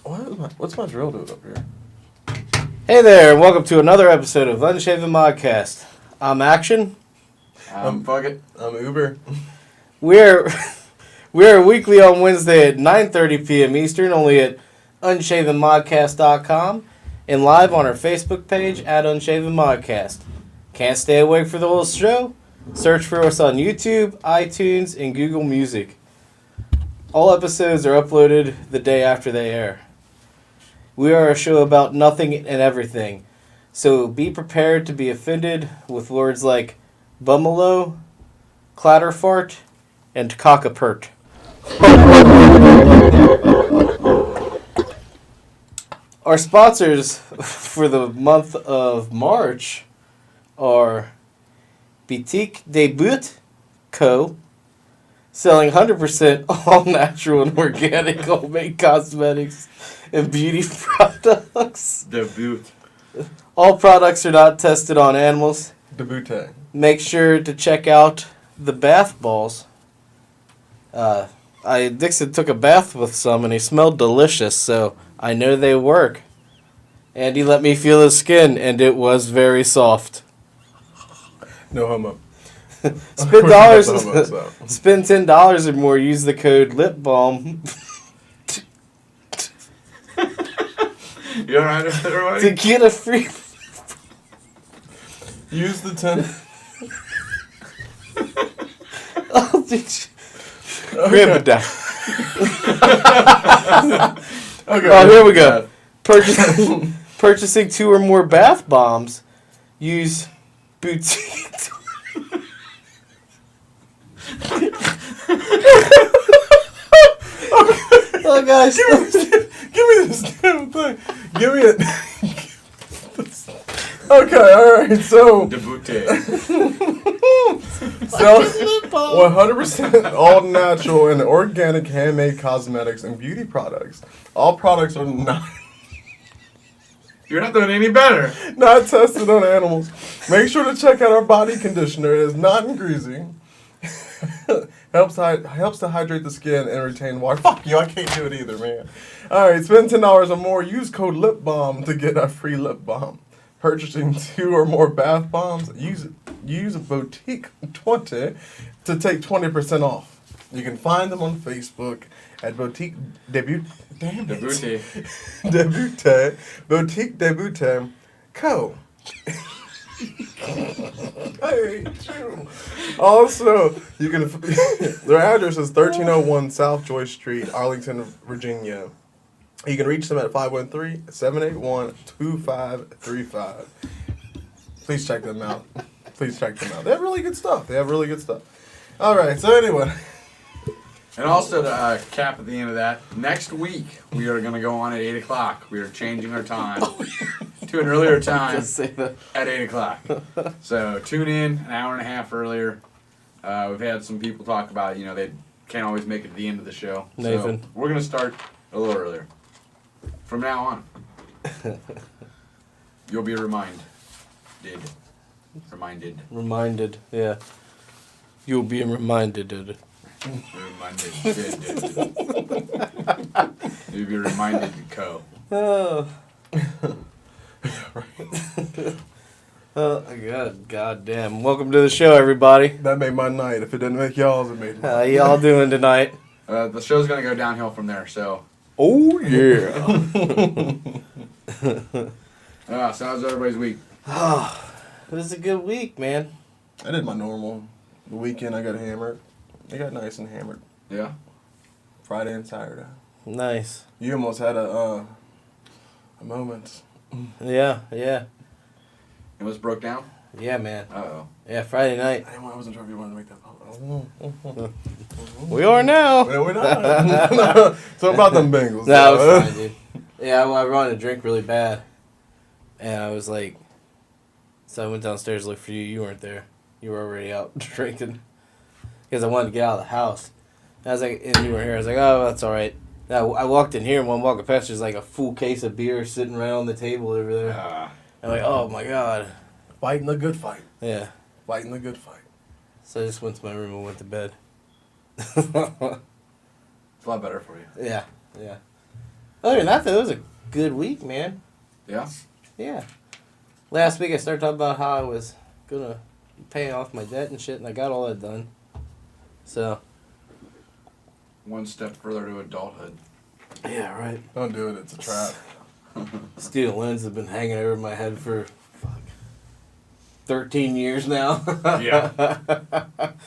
What's my drill doing up here? Hey there, and welcome to another episode of Unshaven Modcast. I'm Action. Fuck it. I'm Uber. We're weekly on Wednesday at 9:30 p.m. Eastern, only at unshavenmodcast.com, and live on our Facebook page at Unshaven Modcast. Can't stay awake for the whole show? Search for us on YouTube, iTunes, and Google Music. All episodes are uploaded the day after they air. We are a show about nothing and everything, so be prepared to be offended with words like bumelo, clatterfart, and cockapert. Our sponsors for the month of March are Boutique Debut Co., selling 100% all natural and organic homemade cosmetics and beauty products. Debut. All products are not tested on animals. Debut. Make sure to check out the bath balls. Dixon took a bath with some and he smelled delicious, so I know they work. And he let me feel his skin, and it was very soft. No homo. Spend $10 or more. Use the code LIPBALM You alright everybody? to get a free. Use the 10. Oh, did you? Grab it down. Okay. Oh, here we go. Purchasing 2 or more bath bombs. Use boutique. Oh gosh! Give me this damn thing. Give me it. Okay, alright, so. Debute. So, 100% all natural and organic handmade cosmetics and beauty products. All products are not You're not doing any better. tested on animals. Make sure to check out our body conditioner. It is not greasy. helps to hydrate the skin and retain water. Fuck you, I can't do it either, man. Alright, spend $10 or more. Use code LIPBALM to get a free lip balm. Purchasing 2 or more bath bombs, use Boutique 20 to take 20% off. You can find them on Facebook at Boutique Debut. Damn it. Debute. Debute. Boutique Debute Co. Hey, true. Also, you can. Their address is 1301 South Joy Street, Arlington, Virginia. You can reach them at 513-781-2535. Please check them out. They have really good stuff. All right, so anyway. And also to cap at the end of that, next week we are going to go on at 8 o'clock. We are changing our time to an earlier time at 8 o'clock. So tune in an hour and a half earlier. We've had some people talk about, they can't always make it to the end of the show. Nathan. So we're going to start a little earlier. From now on, you'll be reminded, Yeah. You'll be reminded. You'll be reminded, Co. Oh. Oh, God damn. Welcome to the show, everybody. That made my night. If it didn't make y'all's, it made mine. How y'all doing tonight? The show's going to go downhill from there, so. Oh, yeah. So how's everybody's week? Oh, it was a good week, man. I did my normal. The weekend I got hammered. I got nice and hammered. Yeah? Friday and Saturday. Nice. You almost had a moment. Yeah. It was broke down? Yeah, man. Uh-oh. Yeah, Friday night. I wasn't sure if you wanted to make that public. We are now. No, we're not. So about them Bengals. No, it was fine, dude. Yeah, I wanted to drink really bad. And I was like... So I went downstairs to look for you. You weren't there. You were already out drinking. Because I wanted to get out of the house. And I was like, and you were here. I was like, oh, that's all right. And I walked in here, and when I walked past, there's like a full case of beer sitting right on the table over there. I'm like, oh my God. Fighting the good fight. Yeah. Fighting the good fight. So I just went to my room and went to bed. It's a lot better for you. Yeah, yeah. Other than that, though, it was a good week, man. Yeah. Yeah. Last week I started talking about how I was gonna pay off my debt and shit, and I got all that done. So. One step further to adulthood. Yeah, right. Don't do it. It's a trap. Student loans have been hanging over my head for 13 years now. Yeah.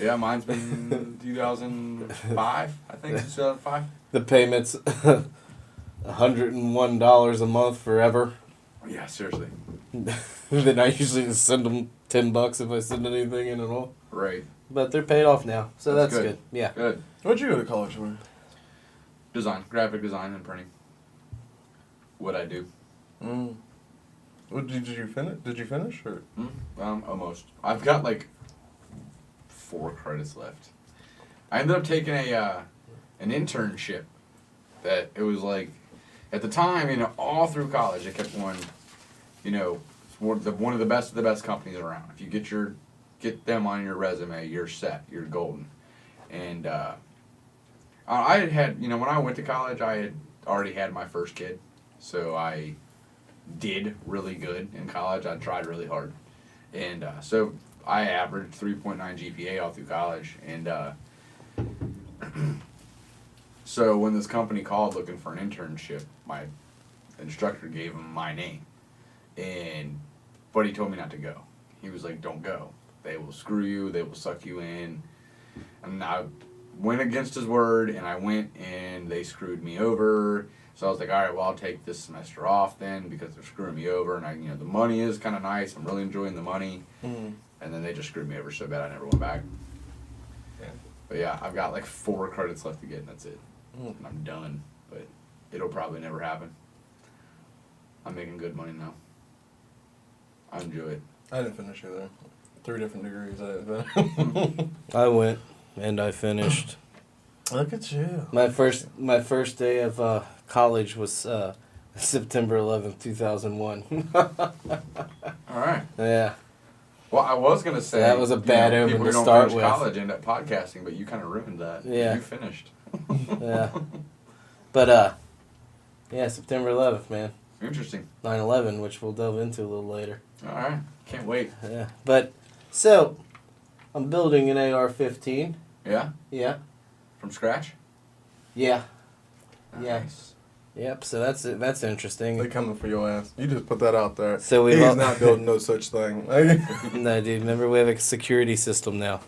Yeah, mine's been 2005, I think. 2005. The payments, $101 a month forever. Yeah, seriously. Then I usually just send them $10 if I send anything in at all. Right. But they're paid off now, so that's good. Yeah. Good. What'd you go to college for? Design, graphic design and printing. What I do. What did you finish? Did you finish or? Almost. I've got like 4 credits left. I ended up taking an internship. That it was like, at the time, all through college, I kept going, one of the best companies around. If you get them on your resume, you're set. You're golden. And I had when I went to college, I had already had my first kid, so I did really good in college. I tried really hard, and so I averaged 3.9 GPA all through college, and so when this company called looking for an internship, my instructor gave him my name, but he told me not to go. He was like, "Don't go. They will screw you. They will suck you in." And I went against his word, and I went, and they screwed me over. So I was like, all right, well, I'll take this semester off then because they're screwing me over, and the money is kind of nice. I'm really enjoying the money. And then they just screwed me over so bad I never went back. Yeah. But yeah, I've got like 4 credits left to get, and that's it. And I'm done, but it'll probably never happen. I'm making good money now. I enjoy it. I didn't finish either. 3 different degrees. I didn't finish. I went and I finished. Look at you. My first day of college was September 11th, 2001. All right. Yeah. Well, I was going to say... That was a bad omen people to who don't start finish with. college end up podcasting, but you kind of ruined that. Yeah. You finished. Yeah. But, yeah, September 11th, man. Interesting. 9/11, which we'll delve into a little later. All right. Can't wait. Yeah. But, so, I'm building an AR-15. Yeah? Yeah. From scratch? Yeah. Yeah. Nice. Yep, so that's interesting. They coming for your ass. You just put that out there. So He's not building no such thing. No, dude, remember we have a security system now.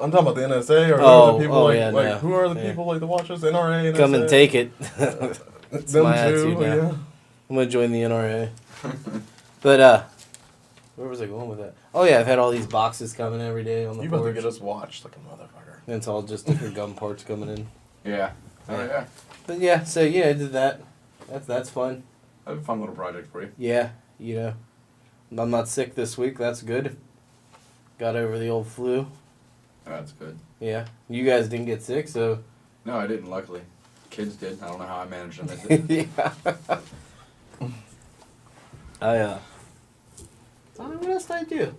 I'm talking about the NSA or Oh, the people oh, yeah, no. who are the people like to watch us? NRA, NSA. Come and take it. It's my them attitude too, now. yeah. I'm gonna join the NRA. But where was I going with that? Oh yeah, I've had all these boxes coming every day on the You about to porch. get us watched like a motherfucker. And it's all just different gun parts coming in. Yeah. Oh, yeah. But yeah, so yeah, I did that. That's fun. That's a fun little project for you. Yeah, I'm not sick this week. That's good. Got over the old flu. Oh, that's good. Yeah, you guys didn't get sick, so. No, I didn't, luckily. Kids did. I don't know how I managed to miss it. Yeah. I don't know what else did I do.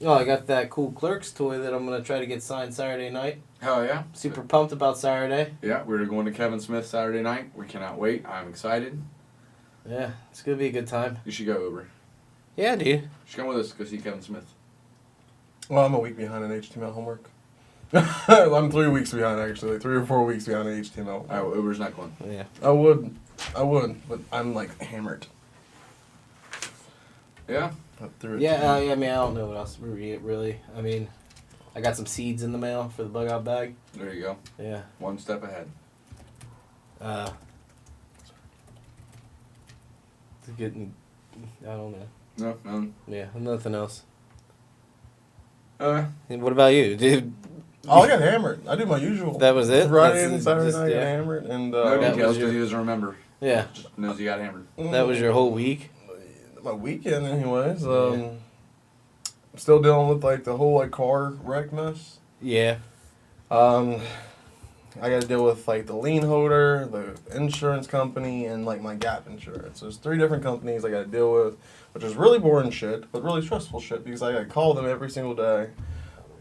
Oh, I got that cool Clerks toy that I'm gonna try to get signed Saturday night. Hell yeah. Super pumped about Saturday. Yeah, we're going to Kevin Smith Saturday night. We cannot wait. I'm excited. Yeah, it's gonna be a good time. You should go over. Yeah, dude. You should come with us to go see Kevin Smith. Well, I'm a week behind in HTML homework. I'm 3 weeks behind, actually. 3 or 4 weeks behind in HTML. All right, well, Uber's not going. Yeah. I would, but I'm like hammered. Yeah? Yeah, I mean, I don't know what else to read, really. I mean, I got some seeds in the mail for the bug out bag. There you go. Yeah. One step ahead. To get, I don't know. No, none. Yeah, nothing else. Uh, And what about you, dude? Oh, I got hammered. I do my usual. That was it? Friday That's and Saturday just- night, I got yeah. hammered. And, no that details was your- because he doesn't remember. Yeah. Just knows he got hammered. That was your whole week? My weekend, anyways. I'm still dealing with, like, the whole, like, car wreck mess. Yeah. I got to deal with, like, the lien holder, the insurance company, and, like, my Gap insurance. There's 3 different companies I got to deal with, which is really boring shit, but really stressful shit because I got to call them every single day.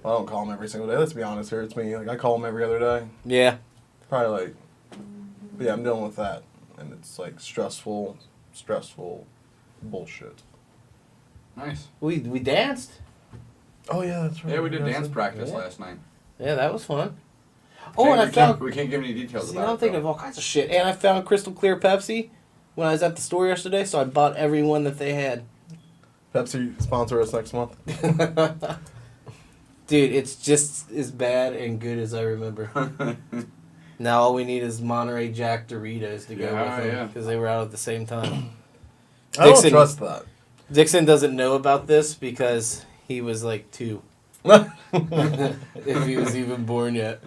Well, I don't call them every single day. Let's be honest here. It's me. Like, I call them every other day. Yeah. Probably, like, but yeah, I'm dealing with that. and it's like stressful bullshit. Nice. We danced. Oh yeah, that's right. Yeah, we did You guys dance did- practice Yeah. last night. Yeah, that was fun. Oh, and I found. We can't give any details See, about now it. I'm thinking though. of all kinds of shit. And I found Crystal Clear Pepsi when I was at the store yesterday, so I bought every one that they had. Pepsi sponsor us next month. Dude, it's just as bad and good as I remember. Now all we need is Monterey Jack Doritos to go Yeah, with them yeah. because they were out at the same time. I don't Dixon- trust that. Dixon doesn't know about this because he was like 2. If he was even born yet.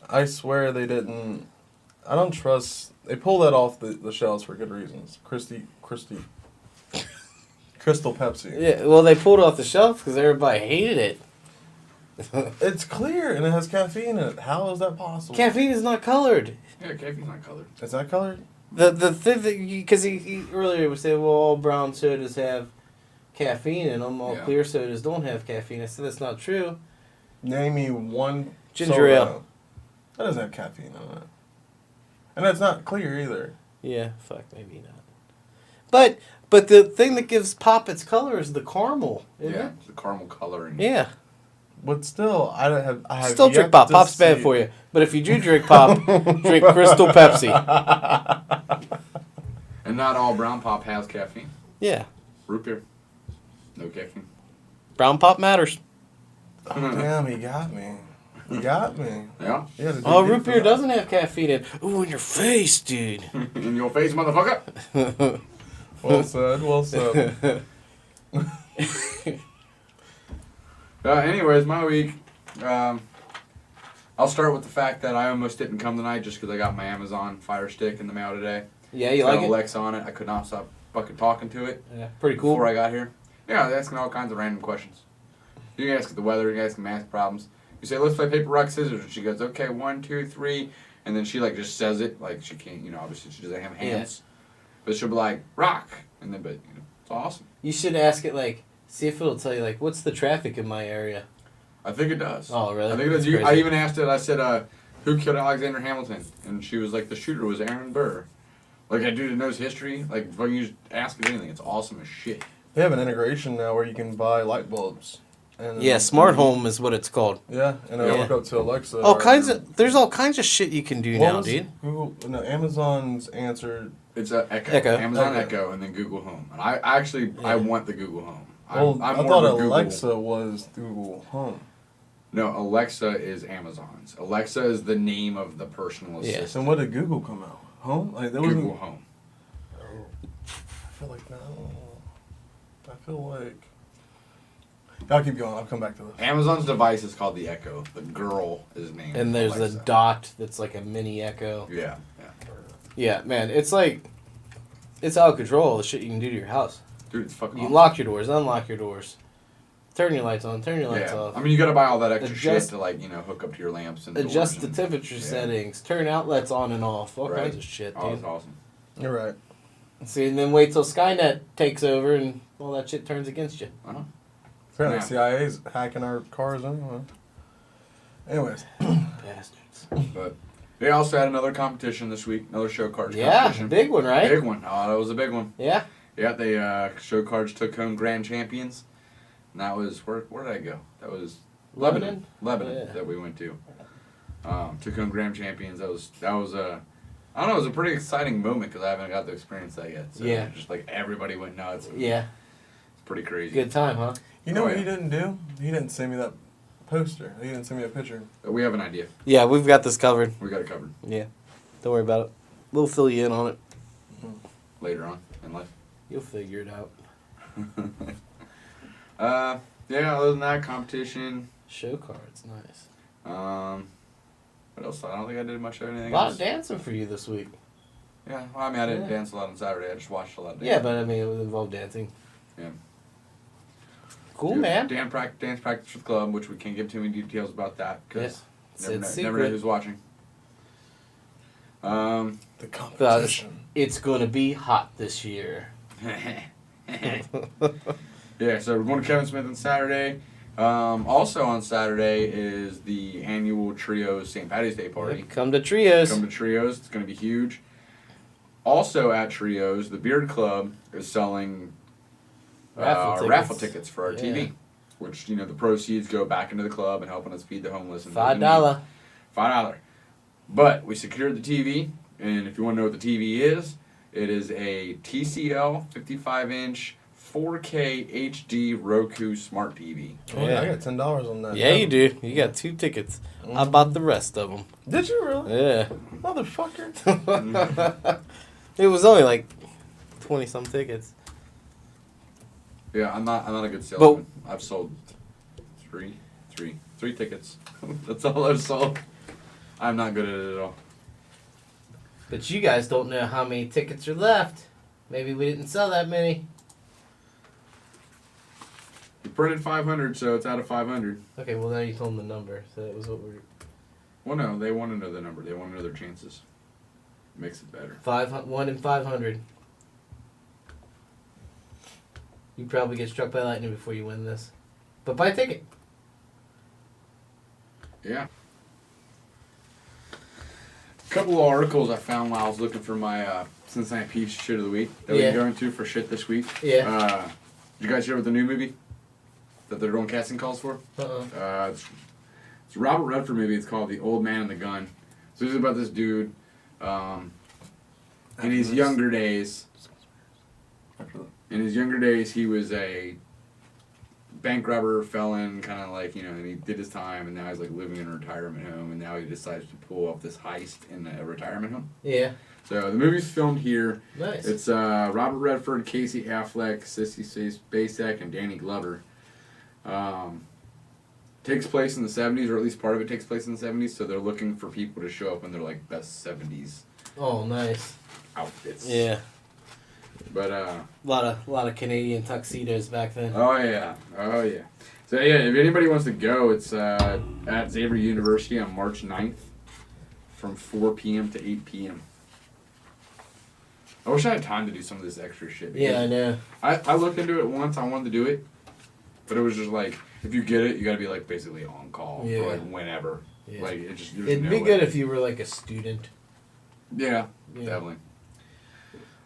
I swear they didn't. I don't trust. They pull that off the shelves for good reasons. Crystal Pepsi. Yeah, well, they pulled it off the shelf because everybody hated it. It's clear and it has caffeine in it. How is that possible? Caffeine is not colored. Yeah, caffeine's not colored. Is that colored? The thing that because he earlier was saying, well, all brown sodas have caffeine in them, all Yeah. clear sodas don't have caffeine. I said that's not true. Name me one Ginger soda ale. that doesn't have caffeine in it, and that's not clear either. Yeah, fuck, maybe not. But the thing that gives pop its color is the caramel. Isn't Yeah, it? it's the caramel coloring. Yeah. But still, I have Still yet drink pop. to Pop's bad see- for you. But if you do drink pop, drink Crystal Pepsi. And not all brown pop has caffeine. Yeah. Root beer, no caffeine. Brown pop matters. Oh, damn, he got me. He got me. Yeah. He had to Oh, dig root deep for beer that. doesn't have caffeine in. Ooh, in your face, dude. In your face, motherfucker. Well said. Well said. Anyways, my week. I'll start with the fact that I almost didn't come tonight just because I got my Amazon Fire Stick in the mail today. Yeah, you It's got like it? Alexa on it. I could not stop fucking talking to it Yeah, pretty cool. before I got here. Yeah, they're asking all kinds of random questions. You can ask it the weather. You can ask it math problems. You say, let's play paper, rock, scissors. And she goes, okay, 1, 2, 3. And then she, like, just says it. Like, she can't, obviously she doesn't have hands. But she'll be like, rock. And then, it's awesome. You should ask it, like, see if it'll tell you, like, what's the traffic in my area? I think it does. Oh, really? I think it does. That's I crazy. even asked it, I said, who killed Alexander Hamilton? And she was like, the shooter was Aaron Burr. Like, a dude that knows history. Like, when you just ask it anything, it's awesome as shit. They have an integration now where you can buy light bulbs. And Yeah, smart home is what it's called. Yeah, and it'll Yeah. hook up to Alexa. There's all kinds of shit you can do What now, was dude. Google, no, Amazon's answer. It's a Echo. Echo. Amazon Okay. Echo and then Google Home. And I want the Google Home. Well, I more thought of a Google. Alexa was Google Home. No, Alexa is Amazon's. Alexa is the name of the personal Yeah. assistant. So when did Google come out? Home? Like, there wasn't. Google Home. I feel like no. I feel like. I'll keep going. I'll come back to this. Amazon's device is called the Echo. The girl is named And there's Alexa. a dot that's like a mini Echo. Yeah. Yeah, man, it's like, it's out of control, the shit you can do to your house. Dude, it's fucking You awesome. lock your doors, unlock your doors. Turn your lights on, turn your lights Yeah. off. I mean, you gotta buy all that extra Adjust- shit to, like, hook up to your lamps and Adjust doors the and- temperature yeah. settings, turn outlets on and off, all Right. kinds of shit, Oh, dude. it's awesome. You're right. See, and then wait till Skynet takes over and all that shit turns against you. Uh-huh. Apparently, Yeah. CIA's hacking our cars anyway. Anyways, Bastards. But they also had another competition this week, another show cards Yeah, competition. big one, right? Big one. Oh, that was a big one. Yeah. Yeah, they show cards took home grand champions. And that was where did I go? That was Lebanon Yeah. that we went to. Took home grand champions. That was a I don't know. It was a pretty exciting moment because I haven't got to experience that yet. So Yeah. just like everybody went nuts. Yeah. It's pretty crazy. Good time, huh? you know Oh, what yeah. he didn't do? He didn't send me that poster. He didn't send me a picture. But we have an idea. Yeah, we've got this covered. We got it covered Yeah. Don't worry about it. We'll fill you in on it. later on in life. You'll figure it out. Yeah. Other than that, competition. Show cards, nice. What else? I don't think I did much of A anything lot else. of dancing for you this week. Yeah. Well, I mean, I didn't Yeah. dance a lot on Saturday. I just watched a lot of Yeah, dancing. but I mean, it would involve dancing. Yeah. Cool, Dude, man. Dance practice with club, which we can't give too many details about that because It's never know secret. who's watching. The competition. It's gonna be hot this year. Yeah, so we're going to Kevin Smith on Saturday, Also on Saturday is the annual Trios St. Patty's Day party. Come to Trios. Come to Trios. It's going to be huge. Also at Trios, the Beard Club is selling raffle tickets for our TV, which, the proceeds go back into the club and helping us feed the homeless. And $5. $5. But we secured the TV, and if you want to know what the TV is, it is a TCL 55-inch 4K HD Roku Smart TV. Oh, yeah. I got $10 on that. Yeah, you do. You got 2 tickets. I bought the rest of them. Did you really? Yeah. Motherfucker. It was only like 20-some tickets. Yeah, I'm not a good salesman. I've sold three tickets. That's all I've sold. I'm not good at it at all. But you guys don't know how many tickets are left. Maybe we didn't sell that many. We printed 500, so it's out of 500. Okay, well now you told them the number, so that was what we're... Well, no, they want to know the number. They want to know their chances. Makes it better. 1 in 500. You probably get struck by lightning before you win this. But buy a ticket. Yeah. A couple of articles I found while I was looking for my Cincinnati Peach shit of the week that we're going to for shit this week. Yeah. Did you guys hear about the new movie that they're doing casting calls for? It's a Robert Redford movie. It's called The Old Man and the Gun. So this is about this dude in his younger days. In his younger days, he was a bank robber, felon, kind of like, and he did his time, and now he's like living in a retirement home, and now he decides to pull off this heist in a retirement home. Yeah. So the movie's filmed here. Nice. It's Robert Redford, Casey Affleck, Sissy Spacek, and Danny Glover. Takes place in the 70s, or at least part of it takes place in the 70s, so they're looking for people to show up in their like best 70s Oh, nice. outfits. Yeah. But A lot of Canadian tuxedos back then. oh yeah. So yeah, if anybody wants to go, it's at Xavier University on March 9th from 4 p.m. to 8 p.m. I wish I had time to do some of this extra shit. Yeah, I know. I looked into it once. I wanted to do it, but it was just like, if you get it, you got to be like basically on call for like whenever. Yeah. Like it just. It'd be good if you were like a student. Yeah, definitely.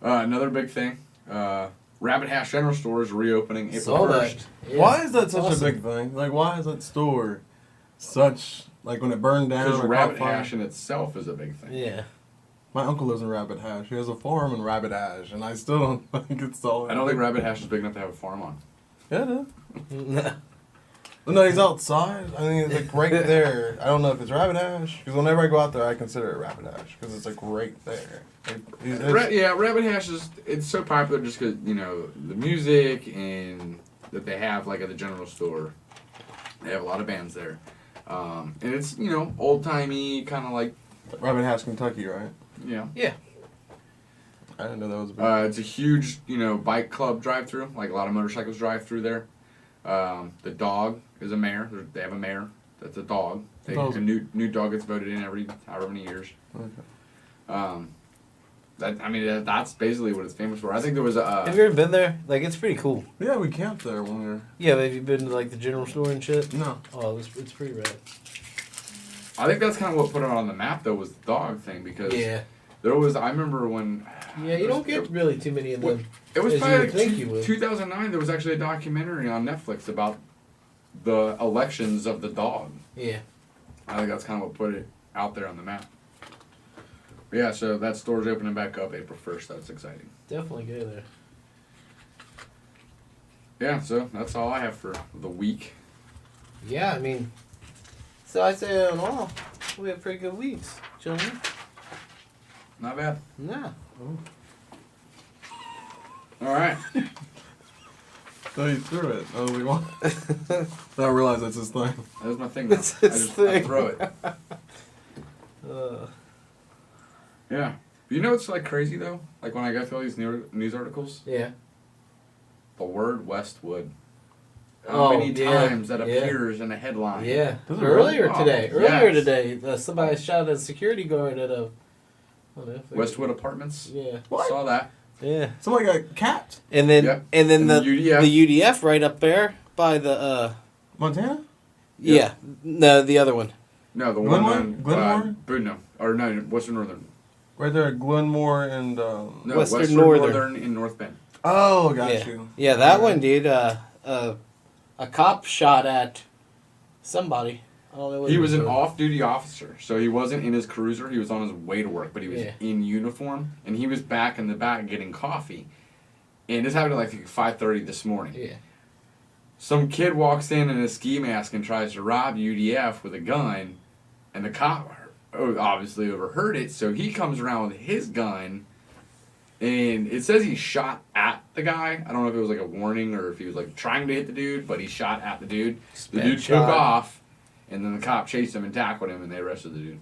Another big thing, Rabbit Hash General Store is reopening April 1st. Yeah. Why is that such a big thing? Like, why is that store such, like, when it burned down? Because Rabbit Hash in itself is a big thing. Yeah. My uncle lives in Rabbit Hash. He has a farm in Rabbit Hash, and I still don't think it's all. I don't think Rabbit Hash is big enough to have a farm on. Yeah, it is. No, he's outside. I mean, it's like right there. I don't know if it's Rabbit Hash, because whenever I go out there, I consider it Rabbit Hash, because it's like right there. Rabbit Hash it's so popular just because, the music and that they have like at the general store. They have a lot of bands there. And it's, old-timey, kind of like... Rabbit Hash, Kentucky, right? Yeah. Yeah. I didn't know that was a big it's a huge, bike club drive-through. Like a lot of motorcycles drive through there. The dog is a mare. They have a mare. That's a dog. A new dog gets voted in every however many years. Okay. That's basically what it's famous for. I think there was a... Have you ever been there? Like, it's pretty cool. Yeah, we camped there when we were... Yeah, but have you been to, like, the general store and shit? No. Oh, it's pretty rad. I think that's kind of what put it on the map, though, was the dog thing, because there was... I remember when... Yeah, you don't get really too many of them. It was as probably you would think you would. 2009, there was actually a documentary on Netflix about the elections of the dog. Yeah. I think that's kind of what put it out there on the map. But yeah, so that store's opening back up April 1st. That's exciting. Definitely go there. Yeah, so that's all I have for the week. Yeah, I mean, so I'd say in all, we have pretty good weeks, gentlemen. Not bad. Nah. All right. No, you threw it. I was like, what? I realize that's his thing. That was my thing now. That's his I thing. throw it. Yeah. But you know what's like crazy though? Like when I go through all these news articles? Yeah. The word Westwood. How many times that appears in a headline? Yeah. Earlier today, somebody shot a security guard at a... Westwood Apartments? Yeah. What? Saw that. Yeah. Somebody got capped. And then Yep. and then And the UDF. UDF right up there by the Montana? Yeah. No, the other one. No, the Glenmore? one on Glenmore? No, or no, Western Northern. Right there at Glenmore and... No, Western Northern. in North Bend. Oh, got Yeah. you. Yeah, that Alright. one, dude. A cop shot at somebody. I don't know what He was an doing. off-duty officer, so he wasn't in his cruiser. He was on his way to work, but he was Yeah. in uniform, and he was back in the back getting coffee. And this happened at like 5:30 this morning. Yeah. Some kid walks in a ski mask and tries to rob UDF with a gun, and the cop obviously overheard it, so he comes around with his gun, and it says he shot at the guy. I don't know if it was like a warning or if he was like trying to hit the dude, but he shot at the dude. The dude took off, and then the cop chased him and tackled him, and they arrested the dude.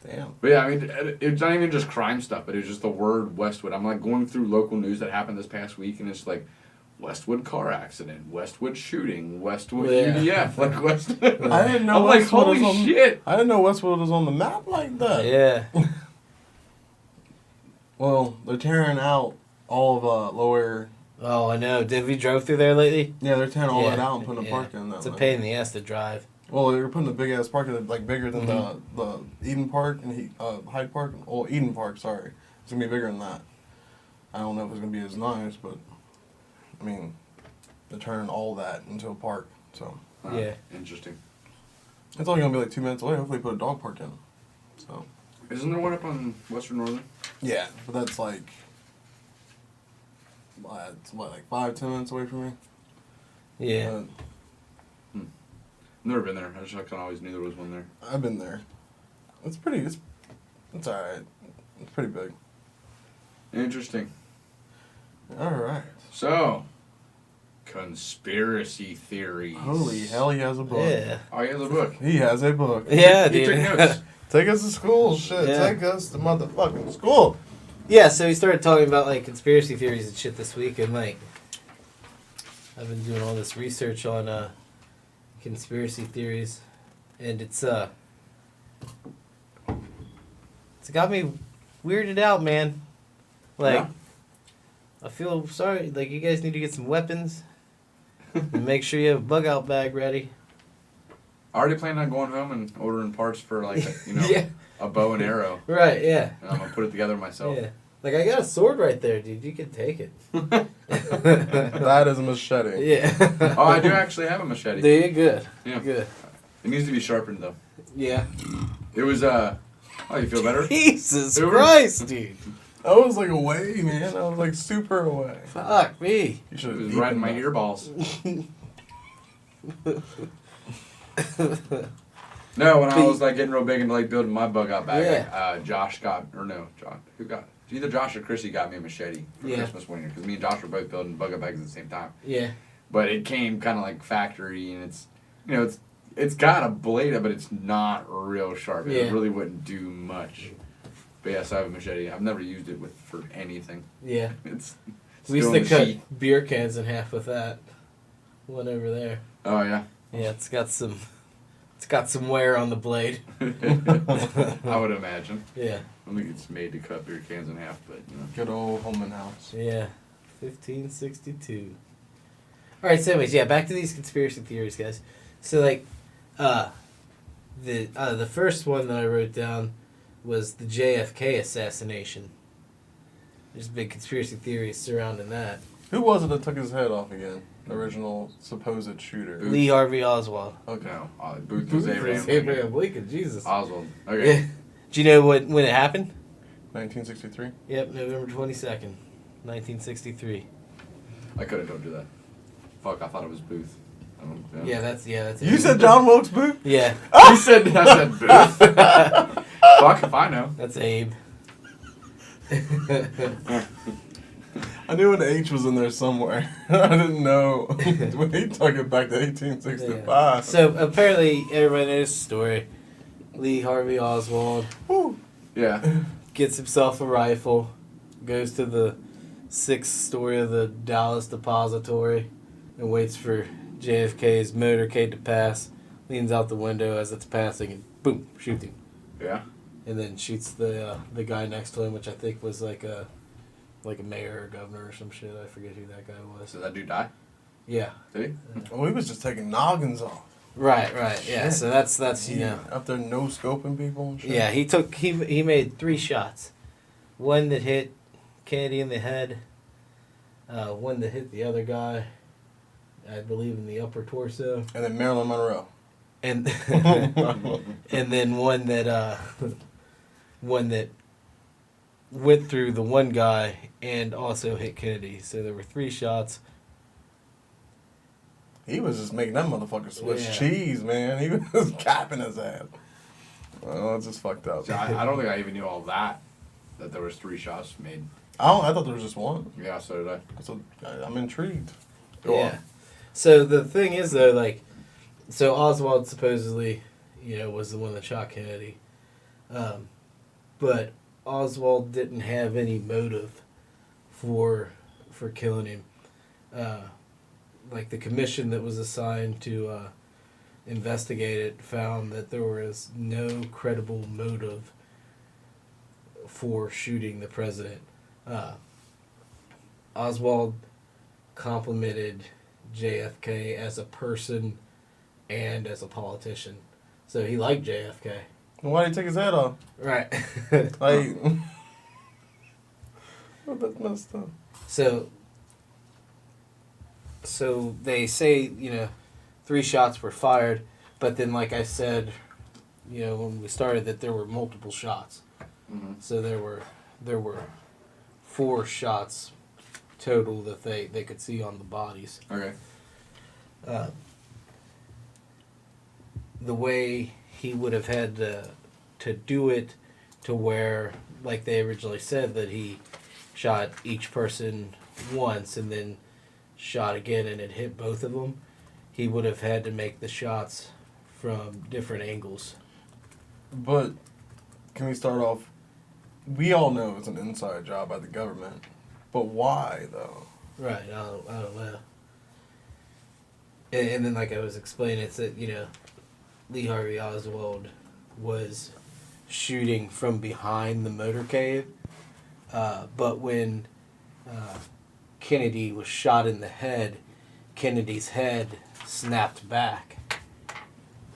Damn. But yeah, I mean, it's not even just crime stuff, but it's just the word Westwood. I'm like going through local news that happened this past week, and it's like Westwood car accident, Westwood shooting, Westwood UDF, like Westwood. I didn't know I'm like, Westwood holy was on, shit. I didn't know Westwood was on the map like that. Yeah. Well, they're tearing out all of Lower... Oh, I know. Did we drove through there lately? Yeah, they're tearing all Yeah. that out and putting a Yeah. park in that. It's a pain in the ass to drive. Well, they're putting a big ass park in, like bigger than the Eden Park and Hyde Park. Oh, Eden Park, sorry. It's gonna be bigger than that. I don't know if it's gonna be as nice, but I mean, they're turning all that into a park. So Yeah. Interesting. it's only gonna be like 2 minutes away. Hopefully, put a dog park in. So Isn't there one up on Western Northern? yeah, but that's like it's what, like 5-10 minutes away from me. Yeah. Never been there. I just kind of always knew there was one there. I've been there. It's pretty. It's all right. It's pretty big. Interesting. All right. So, conspiracy theories. Holy hell, he has a book. Yeah. Oh, he has a book. He has a book. Yeah, He took dude. notes. Take us to school, shit. Yeah. Take us to motherfucking school. Yeah, so we started talking about like conspiracy theories and shit this week, and like I've been doing all this research on conspiracy theories, and it's got me weirded out, man. Like, Yeah. I feel sorry. Like, you guys need to get some weapons and make sure you have a bug out bag ready. I already planned on going home and ordering parts for like Yeah. a bow and arrow, Right? Yeah. and I'm gonna put it together myself. Yeah. Like, I got a sword right there, dude. You can take it. That is a machete. Yeah. Oh, I do actually have a machete. There you good. Yeah. Good. It needs to be sharpened though. Yeah. It was Oh, you feel better? Jesus Over? Christ, dude. I was like away, man. I was like super away. Fuck me. You It should was have right in my earballs. No, when I was like getting real big into like building my bug out bag, either Josh or Chrissy got me a machete for Yeah. Christmas one year because me and Josh were both building bug out bags at the same time. Yeah. But it came kind of like factory, and it's got a blade, but it's not real sharp. Yeah. It really wouldn't do much. But yes, I have a machete. I've never used it for anything. Yeah. It's We used still to in the cut sheath. beer cans in half with that. One over there. Oh yeah. Yeah, it's got some wear on the blade. I would imagine. Yeah. I don't think it's made to cut beer cans in half, but Good old Holman House. Yeah. 1562. Alright, so anyways, yeah, back to these conspiracy theories, guys. So like the first one that I wrote down was the JFK assassination. There's big conspiracy theories surrounding that. Who was it that took his head off again? The original supposed shooter. Booth. Lee Harvey Oswald. Okay. no. Booth was Abraham Abraham Lincoln, Jesus. Oswald. Okay. Yeah. Do you know when it happened? 1963. Yep, November 22nd, 1963. I could have told you that. Fuck, I thought it was Booth. Yeah, that's You said John Wilkes Booth? Yeah, I said Booth. Fuck if I know. that's Abe. I knew an H was in there somewhere. I didn't know. When he took it back to 1865. So apparently everybody knows the story. Lee Harvey Oswald Woo. Yeah. gets himself a rifle, goes to the 6th story of the Dallas Depository, and waits for JFK's motorcade to pass. Leans out the window as it's passing, and boom, shoots him. Yeah. And then shoots the guy next to him, which I think was like a mayor or governor or some shit. I forget who that guy was. So that dude die? Yeah. Did he? Oh, he was just taking noggins off. Right. Yeah. Shit. So that's you know. Up there no scoping people and shit. Yeah. He made 3 shots. One that hit Kennedy in the head. One that hit the other guy. I believe in the upper torso. And then Marilyn Monroe. And and then one that went through the one guy and also hit Kennedy. So there were 3 shots. He was just making that motherfucker Swiss Yeah. cheese, man. He was capping his ass. Well, that's just fucked up. See, I don't think I even knew all that there was 3 shots made. I thought there was just one. Yeah, so did I. So I'm intrigued. Go Yeah. on. So the thing is though, like, so Oswald supposedly, was the one that shot Kennedy, but Oswald didn't have any motive for killing him. Like the commission that was assigned to investigate it found that there was no credible motive for shooting the president. Oswald complimented JFK as a person and as a politician. So he liked JFK. Why did he take his head off? Right. Like, well, that's messed up. So they say, 3 shots were fired, but then like I said, when we started, that there were multiple shots. Mm-hmm. So there were 4 shots total that they could see on the bodies. Okay. The way he would have had to do it to where, like they originally said, that he shot each person once and then shot again and it hit both of them, he would have had to make the shots from different angles. But can we start off? We all know it's an inside job by the government, but why though? Right, I don't know. And then, like I was explaining, it's that, Lee Harvey Oswald was shooting from behind the motorcade, but when Kennedy was shot in the head, Kennedy's head snapped back.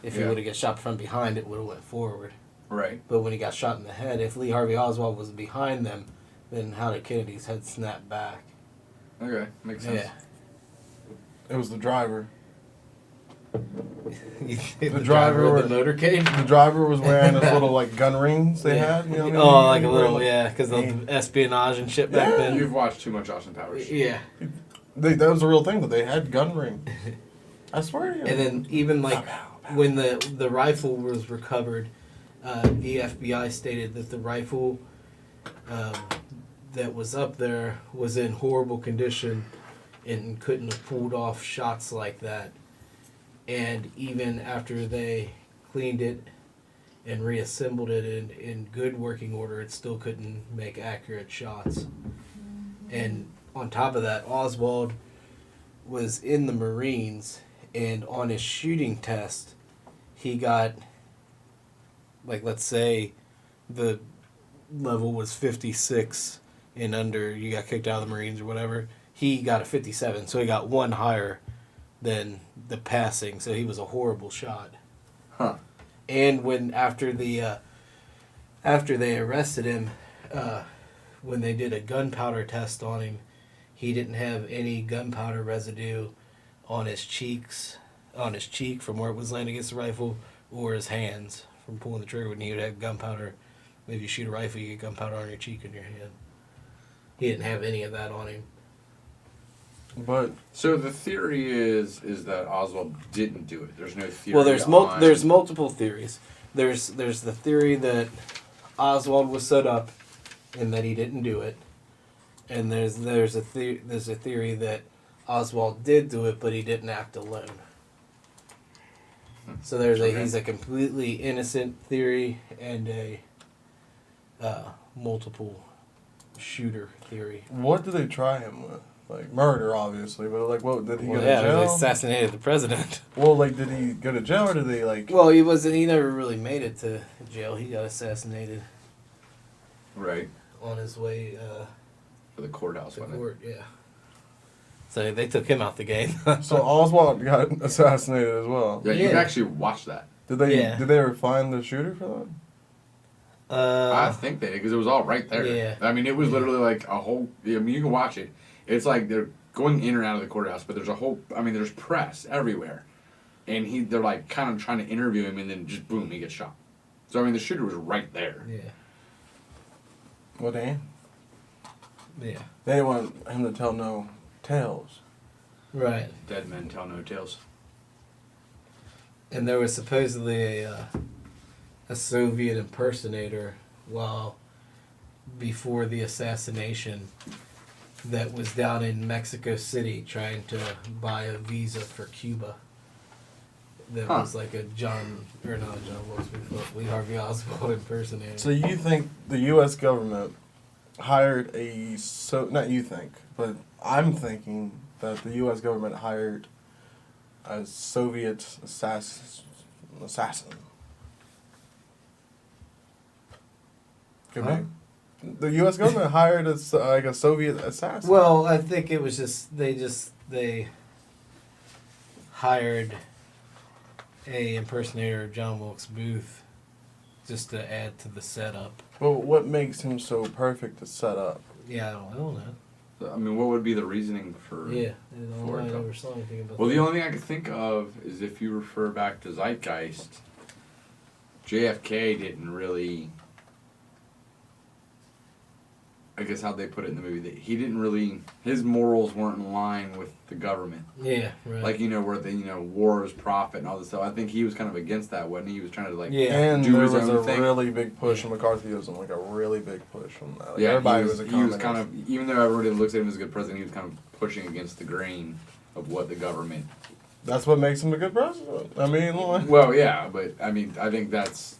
If he would have got shot from behind, it would have went forward. Right. But when he got shot in the head, if Lee Harvey Oswald was behind them, then how did Kennedy's head snap back? Okay, makes sense. Yeah. It was the driver. the driver of the motorcade? The driver was wearing those little like gun rings they had. You know what I mean? Oh, like a little, yeah, because of espionage and shit back then. You've watched too much Austin Powers. Yeah. That was a real thing, that they had gun rings. I swear to you. And then even like when the rifle was recovered, the FBI stated that the rifle that was up there was in horrible condition and couldn't have pulled off shots like that. And even after they cleaned it and reassembled it in good working order, it still couldn't make accurate shots. And on top of that, Oswald was in the Marines, and on his shooting test, he got, like, let's say the level was 56 and under, you got kicked out of the Marines or whatever, he got a 57, so he got 1 higher than the passing, so he was a horrible shot. Huh. And when after they arrested him, when they did a gunpowder test on him, he didn't have any gunpowder residue on his cheek from where it was laying against the rifle, or his hands from pulling the trigger. When he would have gunpowder, if you shoot a rifle, you get gunpowder on your cheek and your hand. He didn't have any of that on him. But so the theory is that Oswald didn't do it. There's no theory. Well, there's multiple theories. There's the theory that Oswald was set up and that he didn't do it, and there's a theory that Oswald did do it, but he didn't act alone. So he's a completely innocent theory and a multiple shooter theory. what did they try him with? Like murder, obviously, but like, what did he go to They jail? assassinated the president. Well, like, did he go to jail or did they like? Well, he never really made it to jail. He got assassinated Right. on his way For the courthouse, to wasn't it? court. Yeah. So they took him out the game. So Oswald got assassinated as well. Yeah, you can Yeah. actually watch that. Did they? Yeah. Did they ever find the shooter for that? I think they did because it was all right there. Yeah. I mean, it was literally like a whole. I mean, you can watch it. It's like they're going in or out of the courthouse, but there's a whole. I mean, there's press everywhere, and they're like kind of trying to interview him, and then just boom, he gets shot. So I mean, the shooter was right there. Yeah. What they? Yeah. They didn't want him to tell no tales. Right. Dead men tell no tales. And there was supposedly a Soviet impersonator before the assassination that was down in Mexico City trying to buy a visa for Cuba. That was like a Lee Harvey Oswald impersonator. So you think the U.S. government hired not you think, but I'm thinking that the U.S. government hired a Soviet assassin. Could Huh? be. The U.S. government hired a Soviet assassin. Well, I think it was they hired a impersonator of John Wilkes Booth just to add to the setup. Well, what makes him so perfect to set up? Yeah, I don't know. I mean, what would be the reasoning for? Yeah, I don't know. I it. never saw anything about Well, that. the only thing I could think of is if you refer back to Zeitgeist, JFK didn't really. I guess how they put it in the movie, that he didn't really, his morals weren't in line with the government. Yeah, right. Like, where war is profit and all this stuff. I think he was kind of against that, wasn't he? He was trying to, Yeah. And do there his was own a thing. really big push on McCarthyism, like a really big push on that. Like Yeah, everybody he was a was communist. kind of, even though everybody looks at him as a good president, he was kind of pushing against the grain of what the government. That's what makes him a good president. I mean, like, Well, yeah, but I mean, I think that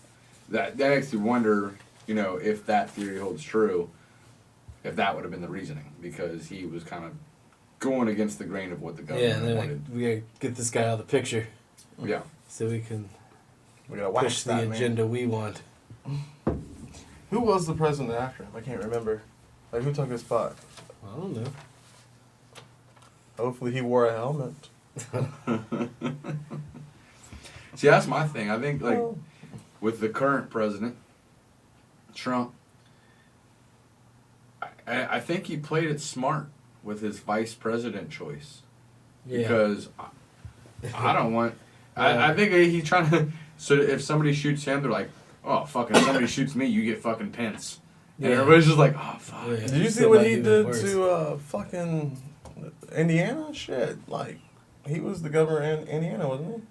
makes you wonder, if that theory holds true, if that would have been the reasoning, because he was kind of going against the grain of what the government and then wanted. we gotta get this guy out of the picture Yeah. so we can we gotta wax push the that man. agenda we want. Who was the president after him? I can't remember. Like, who took his spot? I don't know. Hopefully he wore a helmet. See, that's my thing. I think, Oh. with the current president, Trump, I think he played it smart with his vice president choice. Yeah. Because I don't want. I think he's trying to. So if somebody shoots him, they're like, "Oh, fucking! If somebody shoots me, you get fucking Pence." And Yeah. everybody's just like, "Oh, fuck." Yeah. Did you see Still what might he be did worse. to fucking Indiana? Shit. Like, he was the governor in Indiana, wasn't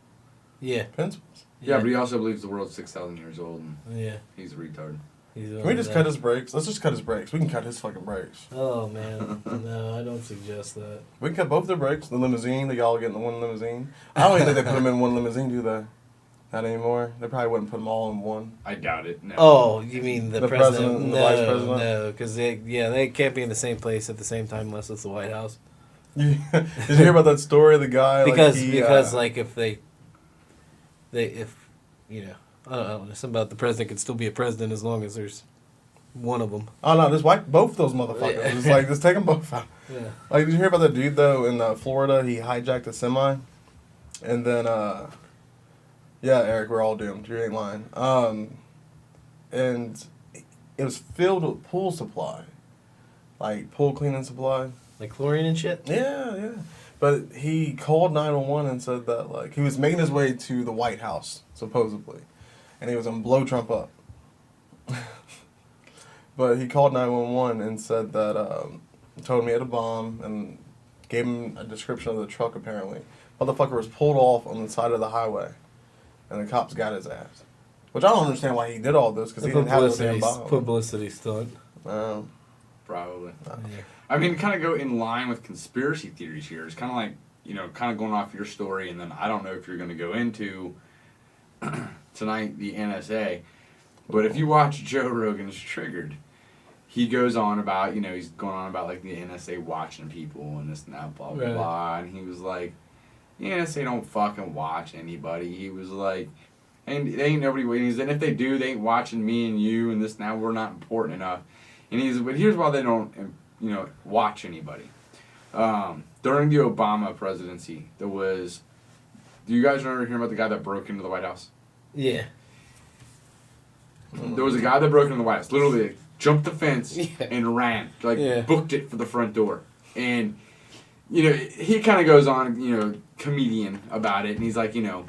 Yeah. he? Pence was. Yeah, but he also believes the world's 6,000 years old, and Yeah. he's a retard. Can we just cut his brakes? Let's just cut his brakes. We can cut his fucking brakes. Oh man, no, I don't suggest that. We can cut both their brakes. The limousine, they all get in the one limousine. I don't even think they put them in one limousine, do they? Not anymore. They probably wouldn't put them all in one. I doubt it. No. Oh, you mean the, The president? president and No, the vice president? no, because they can't be in the same place at the same time unless it's the White House. Did you hear about that story? The guy Because like, if I don't know, something about the president could still be a president as long as there's one of them. oh no, just wipe both those motherfuckers. Yeah. It's like just take them both out. Yeah. Like, did you hear about that dude though in Florida? He hijacked a semi, and then yeah, Eric, we're all doomed. You ain't lying. And it was filled with pool supply, like pool cleaning supply. Like chlorine and shit? Yeah, yeah. But he called 911 and said that like he was making his way to the White House supposedly, and he was gonna blow Trump up. But he called 911 and said that told him he had a bomb and gave him a description of the truck. Apparently, motherfucker was pulled off on the side of the highway, and the cops got his ass. Which I don't understand why he did all this because he didn't have no damn bomb. Publicity stunt. Probably. Yeah. I mean, kind of go in line with conspiracy theories here. It's kind of like, kind of going off your story, and then I don't know if you're going to go into tonight the NSA, but if you watch Joe Rogan's Triggered, he goes on about, he's going on about like the NSA watching people and this and that, blah, blah, Right. blah, and he was like, the NSA don't fucking watch anybody. He was like, and they ain't nobody waiting. And if they do, they ain't watching me and you and this and that. We're not important enough. And but here's why they don't, watch anybody. During the Obama presidency, there was. Do you guys remember hearing about the guy that broke into the White House? Yeah. There was a guy that broke into the White House. Literally, like, jumped the fence and ran. Like, booked it for the front door. And, you know, he kind of goes on, you know, comedian about it. And he's like, you know,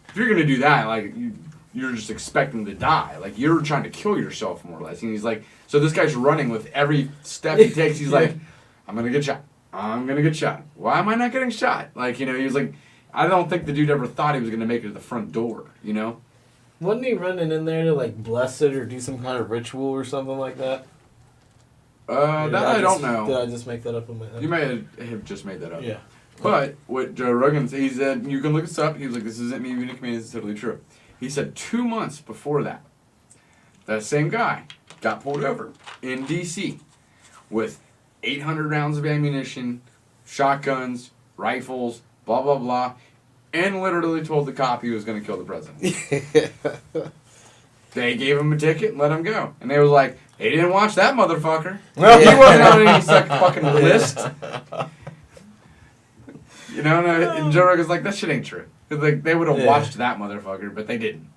if you're going to do that, like, you're just expecting to die. Like, you're trying to kill yourself, more or less. And he's like, so this guy's running with every step he takes. He's like, I'm going to get shot. I'm going to get shot. Why am I not getting shot? Like, you know, he was like, I don't think the dude ever thought he was going to make it to the front door, you know? Wasn't he running in there to, like, bless it or do some kind of ritual or something like that? That I don't know. Did I just make that up in my head? You may have just made that up. Yeah. But what Joe Rogan said, he said, you can look this up. He was like, this isn't me being a comedian, this is totally true. He said 2 months before that, that same guy got pulled over in D.C. with 800 rounds of ammunition, shotguns, rifles, blah, blah, blah, and literally told the cop he was going to kill the president. They gave him a ticket and let him go. And they was like, they didn't watch that motherfucker. He wasn't on any fucking list. You know, and Joe Rogan's like, that shit ain't true. Like, they would have watched that motherfucker, but they didn't.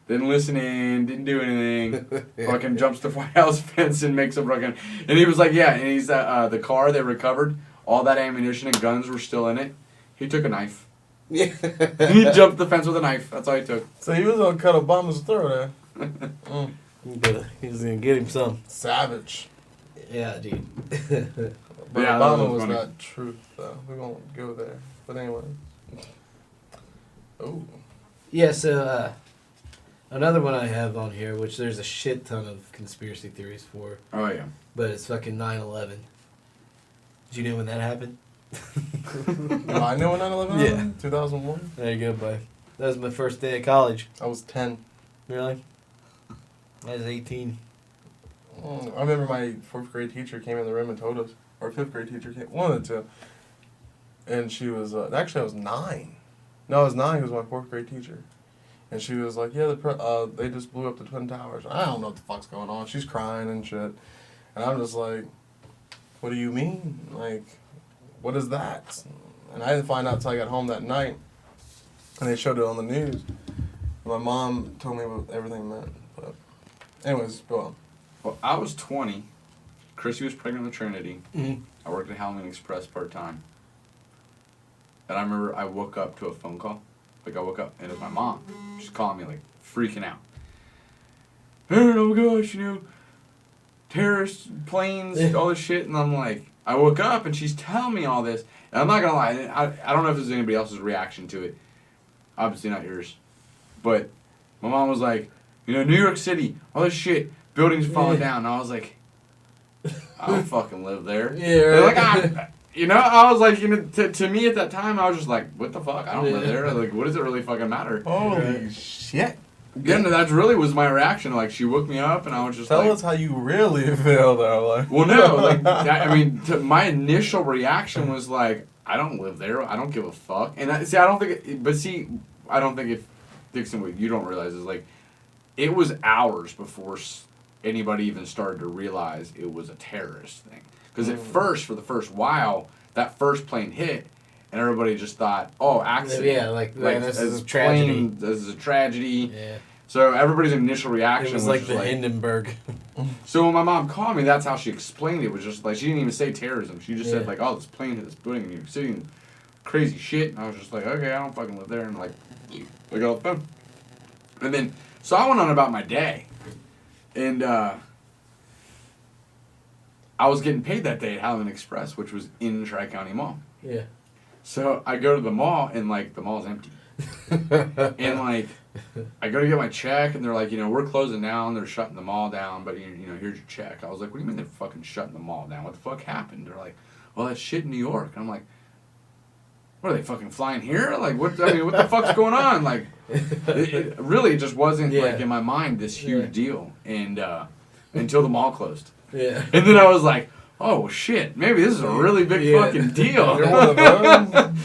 Didn't listen in, didn't do anything. Fucking jumps the White House fence and makes a fucking... And he was like, yeah, and he's the car they recovered, all that ammunition and guns were still in it. He took a knife. Yeah. He jumped the fence with a knife. That's all he took. So he was going to cut Obama's throat there. He was going to get him some. Savage. Yeah, dude. But yeah, Obama was funny. not truth, though. We won't go there. But anyway. Oh. Yeah, so another one I have on here, which there's a shit ton of conspiracy theories for. Oh, yeah. But it's fucking 9/11. Did you know when that happened? No, I know when 9/11 happened. 2001. There you go, bud. That was my first day of college. I was 10. Really? I was 18. I remember my 4th grade teacher came in the room and told us, or 5th grade teacher came, one of the two. And she was, actually I was 9. No, I was 9, he was my 4th grade teacher. And she was like, yeah, they just blew up the Twin Towers. I don't know what the fuck's going on. She's crying and shit. And I'm just like, what do you mean? Like, what is that? And I didn't find out until I got home that night. And they showed it on the news. My mom told me what everything meant. But anyways, go on. Well, I was 20. Chrissy was pregnant with Trinity. Mm-hmm. I worked at Halloween Express part-time. And I remember I woke up to a phone call. Like, I woke up, and it was my mom. She's calling me, like, freaking out. Oh, my gosh, you know, terrorists, planes, all this shit. And I'm like, I woke up, and she's telling me all this. And I'm not going to lie, I don't know if this is anybody else's reaction to it. Obviously not yours. But my mom was like, you know, New York City, all this shit, buildings falling down. And I was like, I don't fucking live there. Yeah, right. Like, you know, I was like, you know, to me at that time, I was just like, what the fuck? I don't live there. Like, what does it really fucking matter? Holy shit. Yeah, no, that really was my reaction. Like, she woke me up, and I was just Tell like... us how you really feel, though. Like. Well, no, like, I mean, my initial reaction was like, I don't live there. I don't give a fuck. And I don't think if Dixon, what you don't realize is, like, it was hours before anybody even started to realize it was a terrorist thing. Because at first, for the first while, that first plane hit, and everybody just thought, oh, accident. Yeah, like this is a tragedy. This is a tragedy. Yeah. So everybody's initial reaction It was like the Hindenburg. So when my mom called me, that's how she explained it. It was just like, she didn't even say terrorism. She just said, like, oh, this plane hit this building in New York City, and crazy shit. And I was just like, okay, I don't fucking live there. And like, I got off the phone. And then, so I went on about my day. And I was getting paid that day at Halloween Express, which was in Tri-County Mall. Yeah. So I go to the mall, and, like, the mall's empty. And, like, I go to get my check, and they're like, you know, we're closing down. They're shutting the mall down, but, you know, here's your check. I was like, what do you mean they're fucking shutting the mall down? What the fuck happened? They're like, well, that's shit in New York. And I'm like, what, are they fucking flying here? Like, what the fuck's going on? Like, it really just wasn't, like, in my mind this huge deal. And until the mall closed. Yeah. And then I was like, oh shit, maybe this is a really big fucking deal. You're one of them.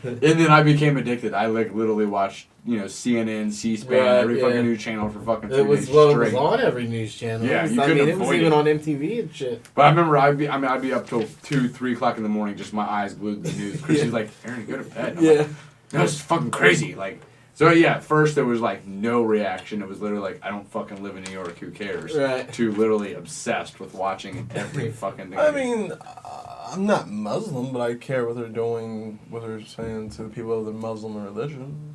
And then I became addicted. I like literally watched, CNN, C-SPAN, every fucking news channel for fucking 2 days straight. It was on every news channel. Yeah, you I couldn't mean, it was avoid even it. on MTV and shit. But I remember I'd be up till 2, 3 o'clock in the morning, just my eyes glued to the news. Chrissy's like, Aaron, go to bed. I'm like, no, it's fucking crazy. Like, so yeah, at first there was like no reaction. It was literally like, I don't fucking live in New York. Who cares? Right. To literally obsessed with watching every fucking thing. I mean, I'm not Muslim, but I care what they're doing, what they're saying to the people of the Muslim religion.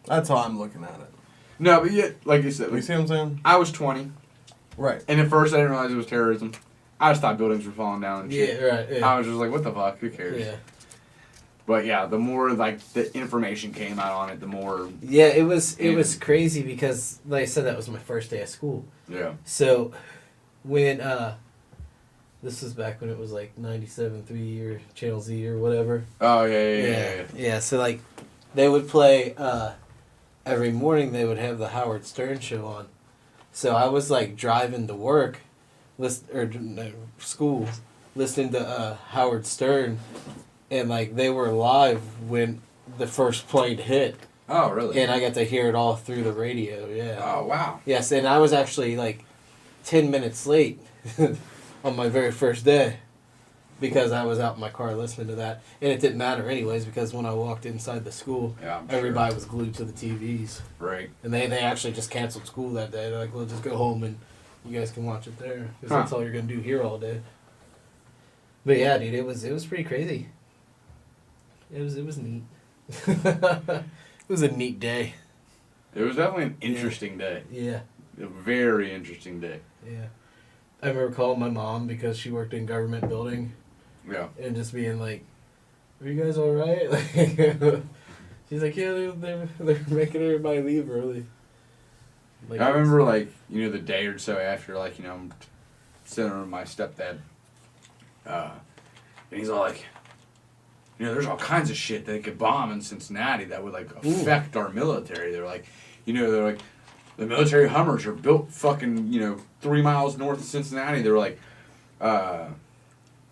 That's how I'm looking at it. No, but yeah, like you said, You see what I'm saying? I was 20, Right. and at first I didn't realize it was terrorism. I just thought buildings were falling down and shit. Yeah, right. Yeah. I was just like, what the fuck? Who cares? Yeah. But yeah, the more like the information came out on it, the more. Yeah, it was crazy because, like I said, that was my first day of school. Yeah. So, when this was back when it was like 97.3 or Channel Z or whatever. Oh yeah. Yeah. So like, they would play every morning. They would have the Howard Stern show on. So I was like driving to work, school, listening to Howard Stern, and like they were live when the first plane hit. Oh really? And I got to hear it all through the radio. Yeah. Oh wow. Yes, and I was actually like 10 minutes late on my very first day because I was out in my car listening to that. And it didn't matter anyways because when I walked inside the school, everybody was glued to the TVs. Right. And they actually just canceled school that day. They're like, well, just go home and you guys can watch it there because that's all you're going to do here all day. But yeah, dude, it was pretty crazy. It was neat. It was a neat day. It was definitely an interesting day. Yeah. A very interesting day. Yeah. I remember calling my mom because she worked in government building. Yeah. And just being like, are you guys alright? Like, she's like, yeah, they're making everybody leave early. Like, I remember, like, the day or so after, like, I'm sitting with my stepdad. And he's all like, there's all kinds of shit they could bomb in Cincinnati that would, like, affect our military. They're like, the military Hummers are built fucking, 3 miles north of Cincinnati. They were like,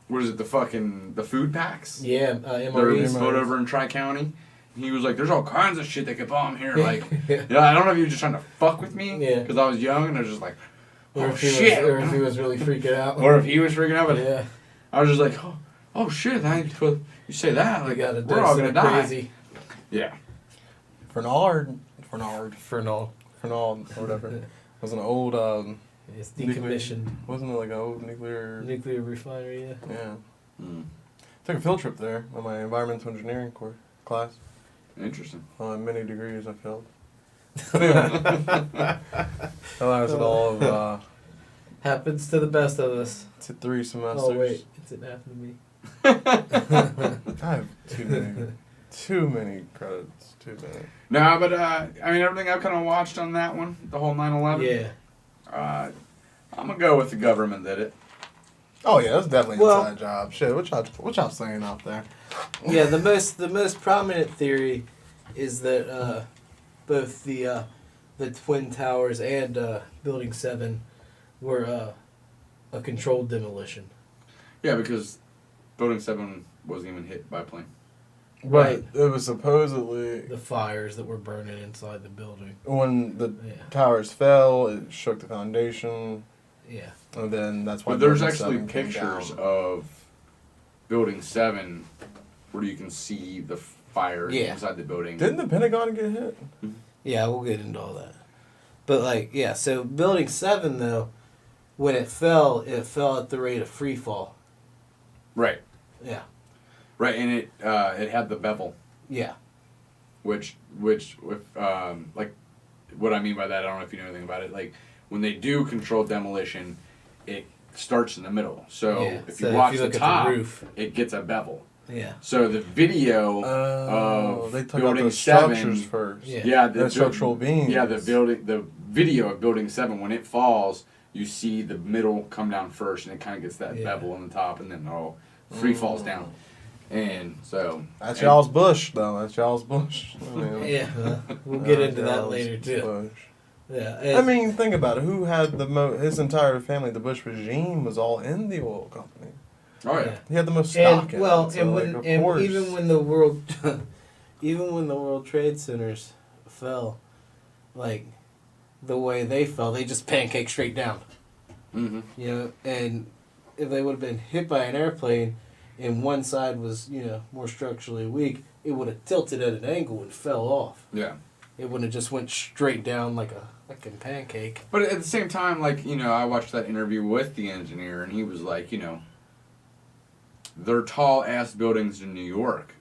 what is it, the food packs? Yeah, They're MREs. over in Tri-County. He was like, there's all kinds of shit they could bomb here. Like, I don't know if he was just trying to fuck with me. Yeah. Because I was young and I was just like, or if shit. Or if he was really freaking out. Or if he was freaking out. But yeah. I was just like, oh shit, you say that. Like, we're all going to die. Crazy. Yeah. Fernald, or whatever. was an old it's decommissioned. Wasn't it like an old nuclear refinery? Yeah. Yeah. Took a field trip there on my environmental engineering class. Interesting. On many degrees I failed. That lasted all of happens to the best of us. 3 semesters. Oh wait, it didn't happen to me. I have too many credits. Too many. No, but everything I've kind of watched on that one, the whole 9/11. Yeah. I'm gonna go with the government did it. Oh yeah, that's definitely an inside job. Shit, what y'all saying out there? Yeah, the most prominent theory is that both the Twin Towers and Building 7 were a controlled demolition. Yeah, because Building 7 wasn't even hit by a plane. Right. It was supposedly the fires that were burning inside the building. When the towers fell, it shook the foundation. Yeah. And then that's why. But there's actually pictures of Building 7 where you can see the fire inside the building. Didn't the Pentagon get hit? Yeah, we'll get into all that. But so Building 7 though, when it fell at the rate of free fall. Right. Yeah. Right, and it had the bevel. Yeah. Which like, what I mean by that, I don't know if you know anything about it. Like, when they do controlled demolition, it starts in the middle. So if you watch the top, it gets a bevel. Yeah. So the video of they took Building out the 7 structures first. Yeah. The structural beams. Yeah, the video of Building 7 when it falls, you see the middle come down first, and it kind of gets that bevel on the top, and then free falls down. And so that's y'all's bush, though. That's y'all's bush. I mean, we'll get into that later too. Bush. Yeah. I mean, think about it. Who had his entire family, the Bush regime, was all in the oil company. Oh yeah. He had the most stock in Well, it. So, of course. even when the world, even when the World Trade Centers fell, like the way they fell, they just pancaked straight down. Mm-hmm. You know, and if they would have been hit by an airplane, and one side was more structurally weak, it would have tilted at an angle and fell off. Yeah. It wouldn't have just went straight down like a fucking pancake. But at the same time, like, I watched that interview with the engineer, and he was like, they're tall-ass buildings in New York.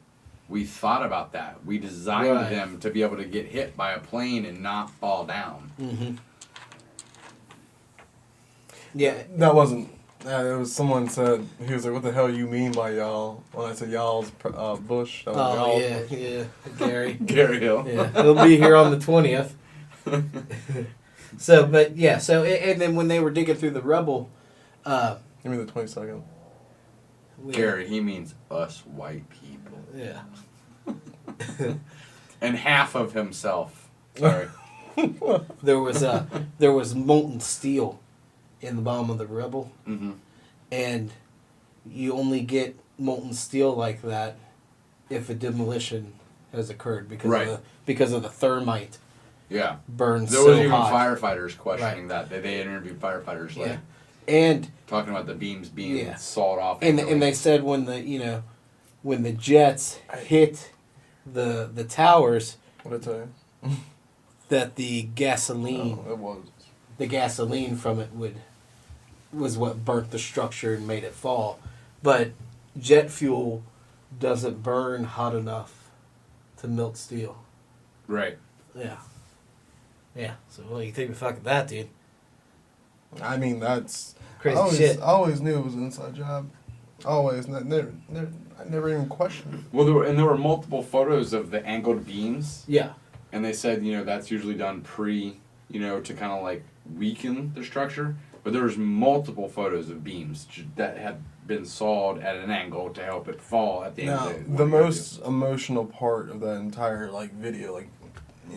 We thought about that. We designed them to be able to get hit by a plane and not fall down. Mm-hmm. Yeah. That wasn't... it was someone said, he was like, what the hell you mean by y'all? When I said y'all's Bush. That was y'all's Bush. Yeah. Gary. Gary Hill. Yeah. He'll be here on the 20th. So, and then when they were digging through the rubble... Give me the 22nd. Gary, he means us white people. Yeah. And half of himself. Sorry. There was molten steel in the bottom of the rubble. Mm-hmm. And you only get molten steel like that if a demolition has occurred because of the thermite. Yeah. Burns there so was even hot. firefighters questioning that. They interviewed firefighters like and talking about the beams being sawed off. And they said when the jets hit the towers, What'd I tell you? that the gasoline It was. the gasoline from it was what burnt the structure and made it fall. But jet fuel doesn't burn hot enough to melt steel. Right. Yeah. Yeah. So what do you think the fuck of that, dude? I mean, that's... Crazy shit. I always knew it was an inside job. Always. I never even questioned it. Well, there were multiple photos of the angled beams. Yeah. And they said, that's usually done to kind of like weaken the structure. But there was multiple photos of beams that had been sawed at an angle to help it fall at the end of the day. The most emotional part of that entire video,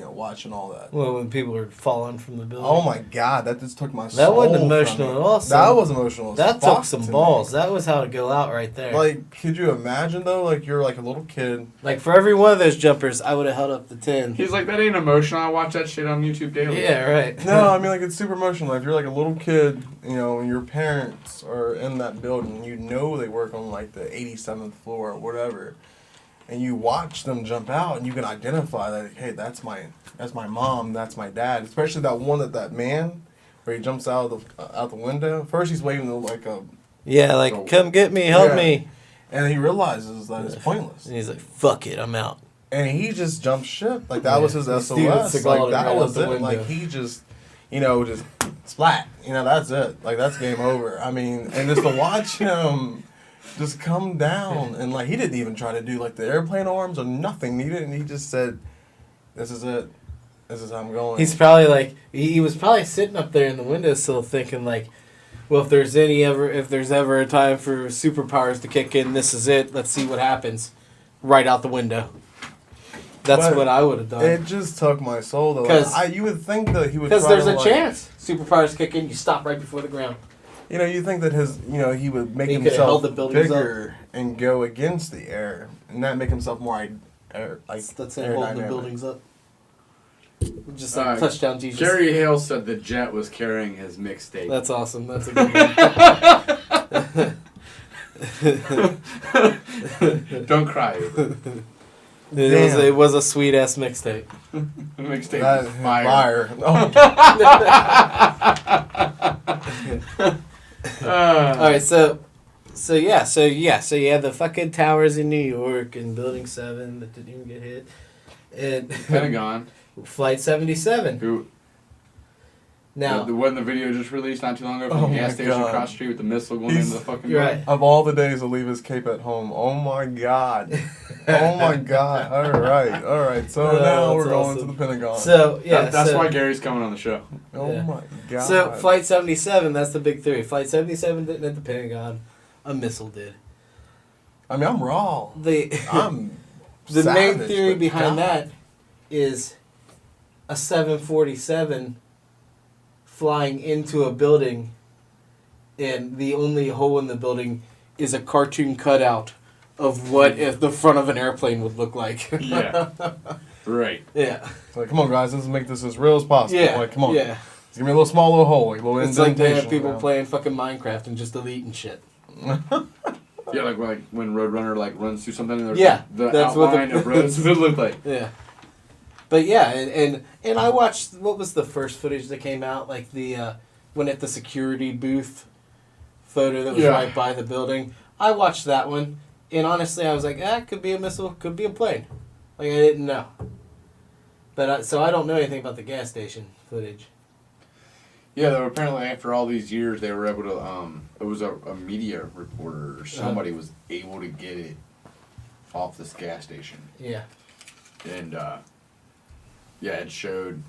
watching all that. Well, when people are falling from the building. Oh my God, that just took my soul. That wasn't emotional at all. That was emotional. That took some balls. That was how to go out right there. Like, could you imagine though? You're like a little kid. Like for every one of those jumpers, I would have held up the 10. He's like, that ain't emotional. I watch that shit on YouTube daily. Yeah, right. No, I mean it's super emotional. If you're like a little kid, and your parents are in that building, they work on the 87th floor or whatever. And you watch them jump out, and you can identify that, hey, that's my mom, that's my dad. Especially that man, where he jumps out the window. First, he's waving come get me, help me. And he realizes that it's pointless. And he's like, fuck it, I'm out. And he just jumped ship. That was his SOS. That was it. He just, just splat. That's it. That's game over. I mean, and just to watch him just come down, and he didn't even try to do the airplane arms or nothing. He didn't. He just said, "This is it. This is how I'm going." He's probably he was probably sitting up there in the windowsill thinking well, if there's ever a time for superpowers to kick in, this is it. Let's see what happens. Right out the window. That's what I would have done. It just took my soul though. You would think that he would. Because there's a chance superpowers kick in, you stop right before the ground. You think that he would make himself bigger and go against the air, and not make himself more That's him holding the buildings up. Just touchdown Jesus. Gary Hale said the jet was carrying his mixtape. That's awesome. That's a good one. Don't cry. It was a sweet ass mixtape. Mixtape was fire. All right, so you had the fucking towers in New York and Building 7 that didn't even get hit, and Pentagon, Flight 77. Who? Now, when the video just released not too long ago from the gas station across the street with the missile going into the fucking. Right. Of all the days to leave his cape at home, oh my God. Oh my God! All right. So now we're going to the Pentagon. So that's why Gary's coming on the show. Oh my God! So Flight 77, that's the big theory. Flight 77 didn't hit the Pentagon, a missile did. I mean, I'm raw. The main theory behind that is a 747 flying into a building, and the only hole in the building is a cartoon cutout of what if the front of an airplane would look like. Yeah. Right. Yeah. Like, come on, guys, let's make this as real as possible. Yeah. Like, come on. Yeah. Give me a little small little hole, like a little It's like they indentation. have people you know? playing fucking Minecraft and just deleting shit. Yeah, like when Roadrunner like runs through something and there's Yeah, the that's what outline of roads would look like. Yeah. But yeah, and I watched, what was the first footage that came out? Like the, when at the security booth photo that was right by the building. I watched that one, and honestly I was like, could be a missile, could be a plane. Like, I didn't know. But so I don't know anything about the gas station footage. Yeah, though apparently after all these years they were able to, it was a media reporter or somebody was able to get it off this gas station. Yeah. And, yeah, it showed,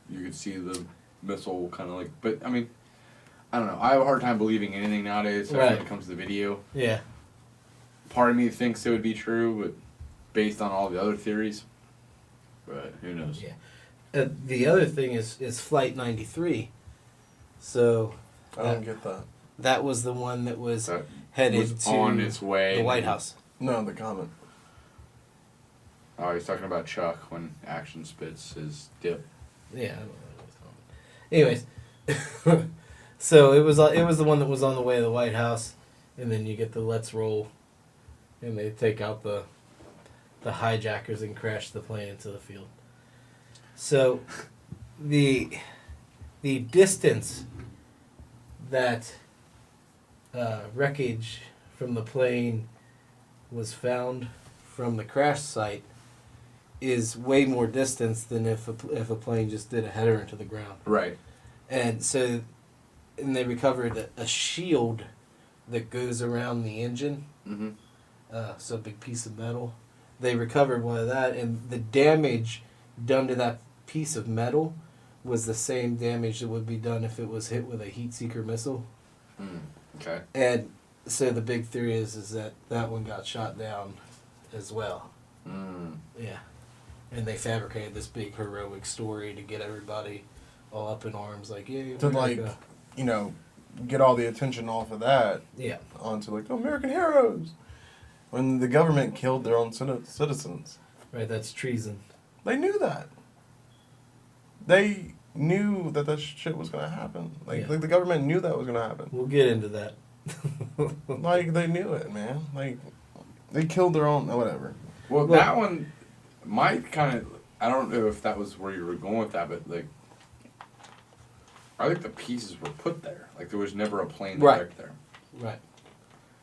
you could see the missile kind of like, but I mean, I don't know. I have a hard time believing anything nowadays when it comes to video. Yeah. Part of me thinks it would be true, but based on all the other theories, but who knows? Yeah. The other thing is Flight 93. So I don't get that. that was the one that was That headed was to on its way. the White House. No, the comment. Oh, he's talking about Chuck when Action spits his dip. Yeah. I don't know what it's called. Anyways, so it was the one that was on the way to the White House, and then you get the Let's Roll, and they take out the hijackers and crash the plane into the field. So the distance that wreckage from the plane was found from the crash site is way more distance than if a plane just did a header into the ground. Right. And so, and they recovered a shield that goes around the engine. Mm-hmm. So a big piece of metal. They recovered one of that, and the damage done to that piece of metal was the same damage that would be done if it was hit with a heat seeker missile. Okay. And so the big theory is that one got shot down as well. Yeah. And they fabricated this big heroic story to get everybody all up in arms, like, yeah, To, like, you know, get all the attention off of that yeah, onto, like, American heroes. When the government killed their own citizens. right. That's treason. They knew that. They knew that shit was going to happen. Like the government knew that was going to happen. We'll get into that. Like, they knew it, man. Like, they killed their own, whatever. Well, that one might kind of, I don't know if that was where you were going with that, but, like, I think the pieces were put there. Like, there was never a plane that wrecked there. Right.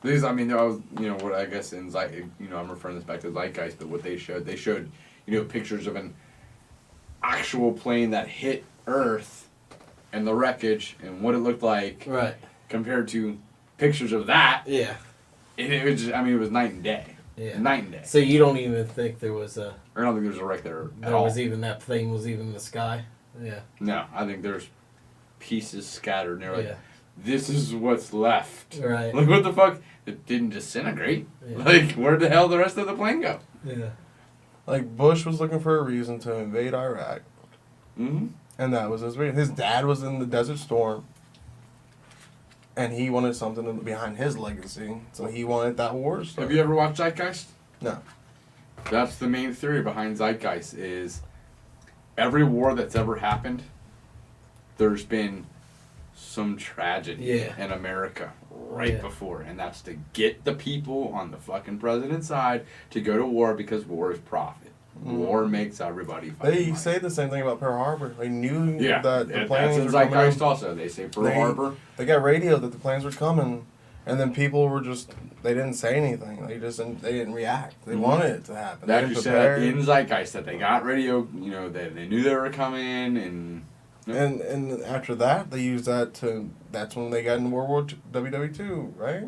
These, I mean, there was, what I guess in I'm referring this back to Zeitgeist, but what they showed, pictures of an actual plane that hit Earth and the wreckage and what it looked like. Right. Compared to pictures of that. Yeah. It was just, it was night and day. Yeah. Night and day. So you don't even think there was a... I don't think there was a wreck there at There all. was even, that plane was even in the sky? Yeah. No, I think there's pieces scattered and they're like, Yeah. this is what's left. Right. Like, what the fuck? It didn't disintegrate. Yeah. Like, where'd the hell the rest of the plane go? Yeah. Like, Bush was looking for a reason to invade Iraq. Mm-hmm. And that was his reason. His dad was in the Desert Storm. And he wanted something behind his legacy. So he wanted that war stuff. Have you ever watched Zeitgeist? No. That's the main theory behind Zeitgeist is every war that's ever happened, there's been some tragedy in America right before. And that's to get the people on the fucking president's side to go to war because war is profit. War makes everybody fucking They money. say the same thing about Pearl Harbor. They knew that the that's planes in were coming. Zeitgeist also. They say Pearl Harbor. They got radio that the planes were coming. And then people were just, they didn't say anything. They didn't react. They wanted it to happen. That They you didn't said prepare. in Zeitgeist that they got radio, they knew they were coming and... And after that, they used that to, that's when they got in World War II, WW2, right?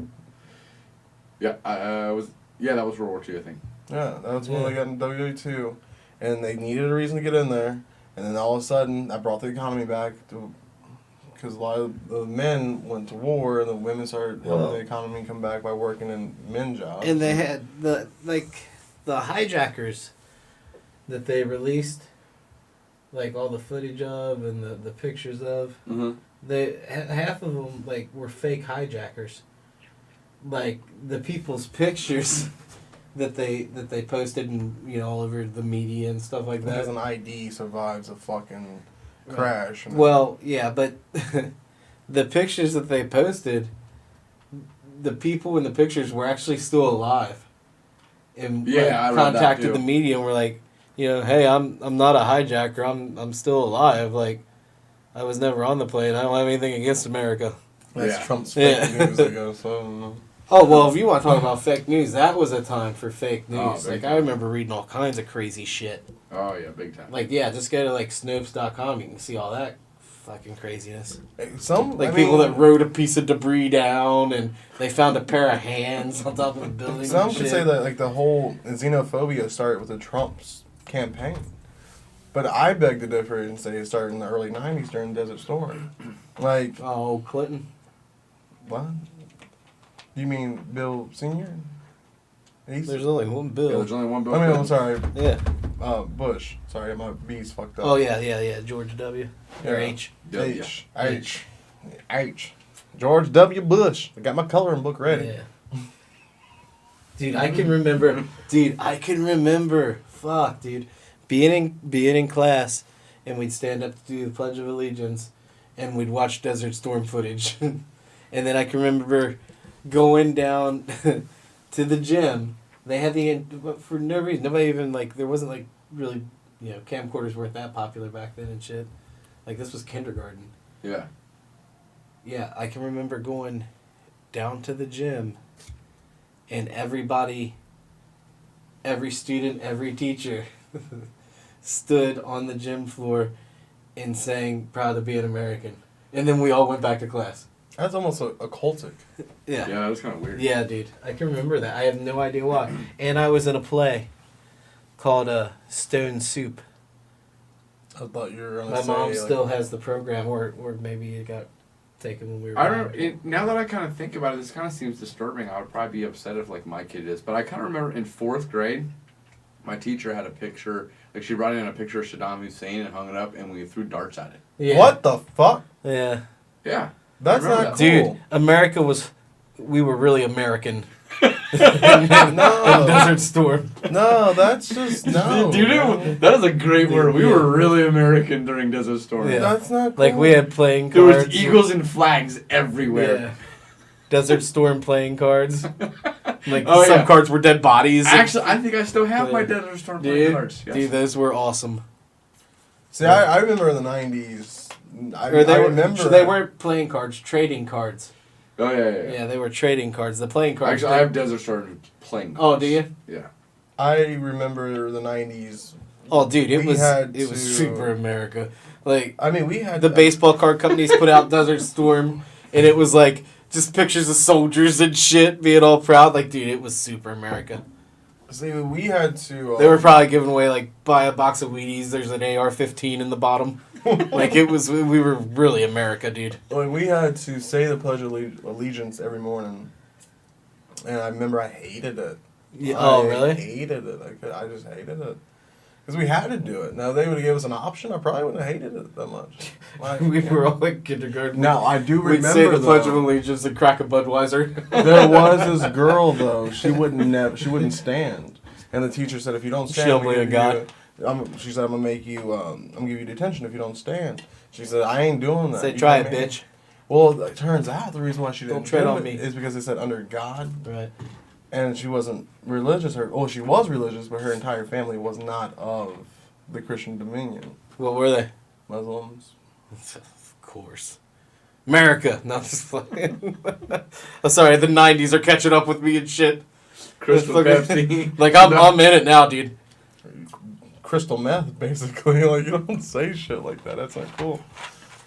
Yeah, that was World War II, I think. Yeah, that was when they got in WW2. And they needed a reason to get in there. And then all of a sudden, that brought the economy back to, because a lot of the men went to war and the women started helping the economy come back by working in men jobs. And they had the hijackers that they released like all the footage of and the pictures of, Mm-hmm. half of them like were fake hijackers. Like the people's pictures that they posted and all over the media and stuff like Because that. an ID survives a fucking crash. Well, yeah, but the pictures that they posted, the people in the pictures were actually still alive, and Yeah, I read that contacted too. the media and were like, hey, I'm not a hijacker. I'm still alive. Like, I was never on the plane. I don't have anything against America. That's Yeah. Trump's fake Yeah. news, I guess. I don't know. Oh, well, if you want to talk about fake news, that was a time for fake Oh, news. big Like, time. I remember reading all kinds of crazy shit. Oh yeah, big time. Like, yeah, just go to, like, Snopes.com. You can see all that fucking craziness. Some Like, people that rode a piece of debris down, and they found a pair of hands on top of the building. Some and could shit. say that like the whole xenophobia started with the Trump's campaign, but I beg to differ and say it started in the early '90s during Desert Storm. Like Oh, Clinton. what? You mean Bill Senior? There's only one Yeah, bill. there's only one bill. I mean, I'm sorry, Yeah. Bush. Sorry, my B's fucked up. Oh, yeah. George W. Or Yeah. H. H. George W. Bush. I got my coloring book ready. Yeah. Dude, I can remember. Fuck, dude. Being in class, and we'd stand up to do the Pledge of Allegiance, and we'd watch Desert Storm footage. And then I can remember going down to the gym. They had for no reason. Nobody even, like, there wasn't, like, really, camcorders weren't that popular back then and shit. Like, this was kindergarten. Yeah. Yeah, I can remember going down to the gym, and everybody, every student, every teacher stood on the gym floor and sang "Proud to be an American." And then we all went back to class. That's almost occultic. Yeah. Yeah, that was kind of weird. Yeah, dude. I can remember that. I have no idea why. And I was in a play called Stone Soup. I thought you were gonna My say. mom like, still has the program, or maybe it got taken when we were I young. don't. Now that I kind of think about it, this kind of seems disturbing. I would probably be upset if like my kid is, but I kind of remember in 4th grade, my teacher had a picture. Like she brought in a picture of Saddam Hussein and hung it up, and we threw darts at it. Yeah. What the fuck? Yeah. Yeah. That's I remember not that. cool. Dude, America was... We were really American. No. Desert Storm. No, that's just no. Dude, man. that is a great word. We Yeah. were really American during Desert Storm. Yeah. That's not cool. Like, we had playing There cards. was eagles and flags everywhere. Yeah. Desert Storm playing cards. Like, Oh, some yeah. cards were dead bodies. Actually, I think I still have my Yeah. Desert Storm playing Dude, cards. Yes. dude, those were awesome. See, I remember in the '90s. I remember They weren't playing cards, trading cards. Oh yeah. Yeah, they were trading cards. The playing cards. Actually, I have Desert Storm playing cards. Oh, do you? Yeah. I remember the '90s. Oh, dude, it We was had super America. Like, I mean, we had the baseball card companies put out Desert Storm, and it was like just pictures of soldiers and shit being all proud. Like, dude, it was super America. See, we had to. They were probably giving away, like, buy a box of Wheaties, there's an AR-15 in the bottom. Like, we were really America, dude. Like, we had to say the Pledge of Allegiance every morning, and I remember I hated it. Yeah. Oh, I really? hated it. I just hated it. Because we had to do it. Now, if they would have given us an option, I probably wouldn't have hated it that much. Like, We were all in kindergarten. Now, I do We'd remember, say the Pledge of though, Allegiance and crack a Budweiser. there was this girl, though. She wouldn't stand. And the teacher said, if you don't stand, She'll I'm be gonna a give god. she said, I'm going to make you, I'm going to give you detention if you don't stand. She said, I ain't doing that. Say, You try know it, what I mean? bitch. Well, it turns out the reason why she Don't didn't tread do on it me. is because it said under God. Right. And she wasn't religious. She was religious, but her entire family was not of the Christian Dominion. What were they? Muslims. Of course. America. No, I'm just playing. I'm sorry, the 90s are catching up with me and shit. Crystal Pepsi. Like, I'm in it now, dude. Crystal meth, basically. Like, you don't say shit like that. That's not cool.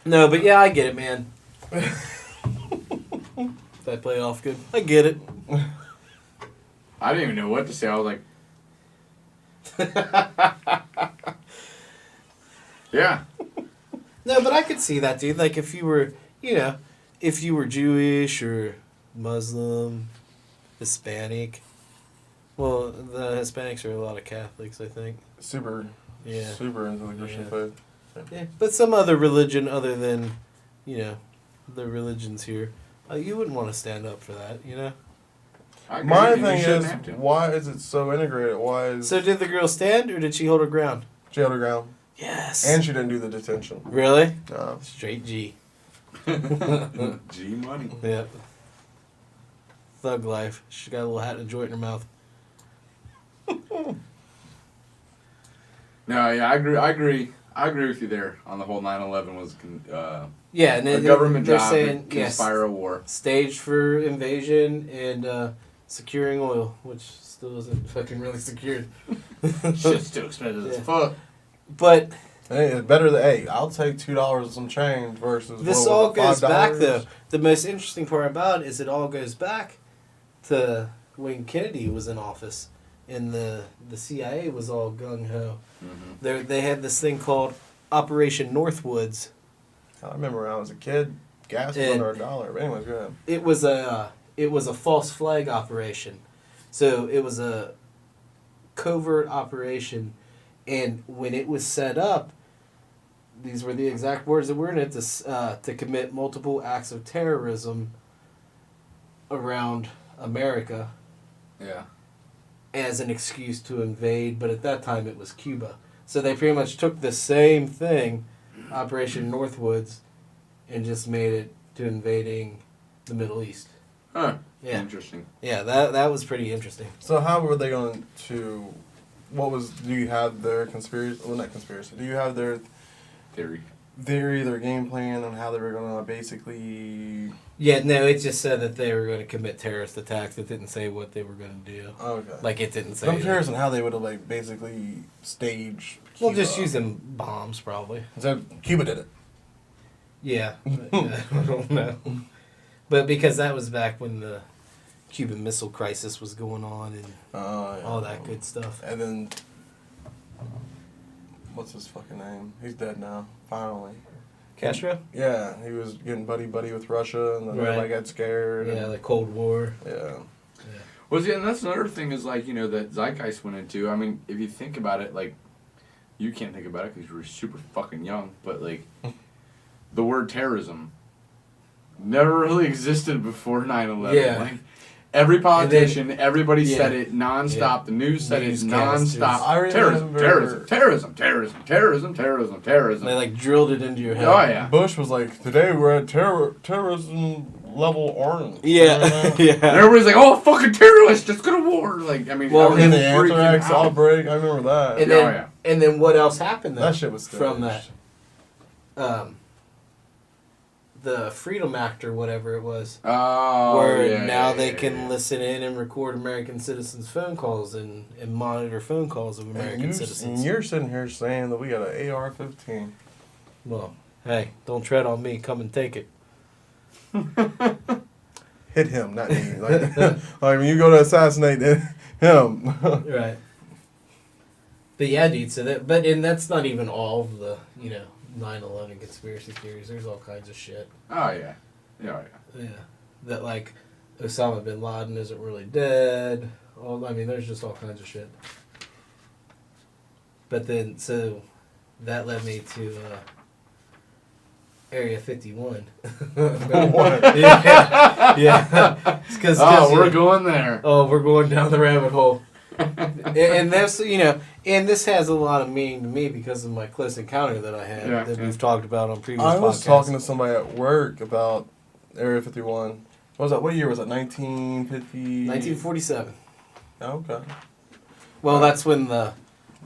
No, but yeah, I get it, man. Did I play it off good? I get it. I didn't even know what to say. I was like, yeah. No, but I could see that, dude. Like, if you were, if you were Jewish or Muslim, Hispanic. Well, the Hispanics are a lot of Catholics, I think. Super Yeah. into the Christian Yeah. faith. Yeah, but some other religion other than, the religions here, you wouldn't want to stand up for that, I agree, My and you thing shouldn't is, have to. why is it so integrated? Why is So did the girl stand or did she hold her ground? she held her ground? Yes. And she didn't do the detention. Really? No. Straight G. G money. Yep. Thug life. She got a little hat and a joint in her mouth. No, yeah, I agree with you there on the whole 9/11 was Yeah, and a then government they're job saying to conspire a war. staged for invasion and securing oil, which still isn't fucking really secured. Shit's too expensive as fuck. But Hey, it's better than I'll take $2 and some change versus this what all was it, goes back $5? though. The most interesting part about it is it all goes back to when Kennedy was in office and the CIA was all gung ho. Mm-hmm. They had this thing called Operation Northwoods. I remember when I was a kid, gas was And- under $1. But anyways, go ahead. It was a false flag operation, so it was a covert operation, and when it was set up, these were the exact words that were in it to commit multiple acts of terrorism around America Yeah. as an excuse to invade, but at that time it was Cuba. So they pretty much took the same thing, Operation Northwoods, and just made it to invading the Middle East. Huh. Yeah. Interesting. Yeah, that was pretty interesting. So how were they going to? Do you have their conspiracy? Well, not conspiracy. Do you have their Theory. their game plan on how they were going to basically? Yeah, no, it just said that they were going to commit terrorist attacks. It didn't say what they were going to do. Okay. Like, it didn't say... I'm curious on how they would have basically staged. Well, Cuba. just using bombs, probably. So Cuba did it. Yeah. I don't know. But because that was back when the Cuban Missile Crisis was going on and all that good stuff. And then, what's his fucking name? He's dead now. Finally. Castro? Yeah, he was getting buddy with Russia, and then everybody got scared. Yeah, the Cold War. Yeah. Well, see, and that's another thing is that Zeitgeist went into. I mean, if you think about it, you can't think about it because you were super fucking young, but the word terrorism never really existed before 9/11. Yeah. Every politician, everybody yeah. said it nonstop. Yeah. The news said it Newscasters. nonstop. I remember- Terrorism. They drilled it into your head. Oh yeah. Bush was like, today we're at terrorism level orange. Yeah. And yeah. everybody's like, "Oh, fucking terrorists! Let's go to war!" Well, And everybody's the freaking anthrax out. outbreak, I remember that. And Yeah, then, oh, yeah. and then what else happened though? That shit was staged. from that. The Freedom Act or whatever it was. Oh, where yeah, now yeah, they yeah, can yeah. listen in and record American citizens' phone calls and monitor phone calls of American And citizens. you're sitting here saying that we got an AR-15. Well, hey, don't tread on me. Come and take it. Hit him, not me. Like when you go to assassinate him. Right. But yeah, dude. So and that's not even all of the 9/11 conspiracy theories. There's all kinds of shit. Oh yeah. Yeah. Yeah. That Osama bin Laden isn't really dead. There's just all kinds of shit. But then, so that led me to Area 51. What? Yeah. Cause, We're going there. Oh, we're going down the rabbit hole. and that's, and this has a lot of meaning to me because of my close encounter that I had that we've talked about on previous podcasts. I was talking to somebody at work about Area 51. What was that? What year was that? 1950? 1947. Oh, okay. Well, that's when the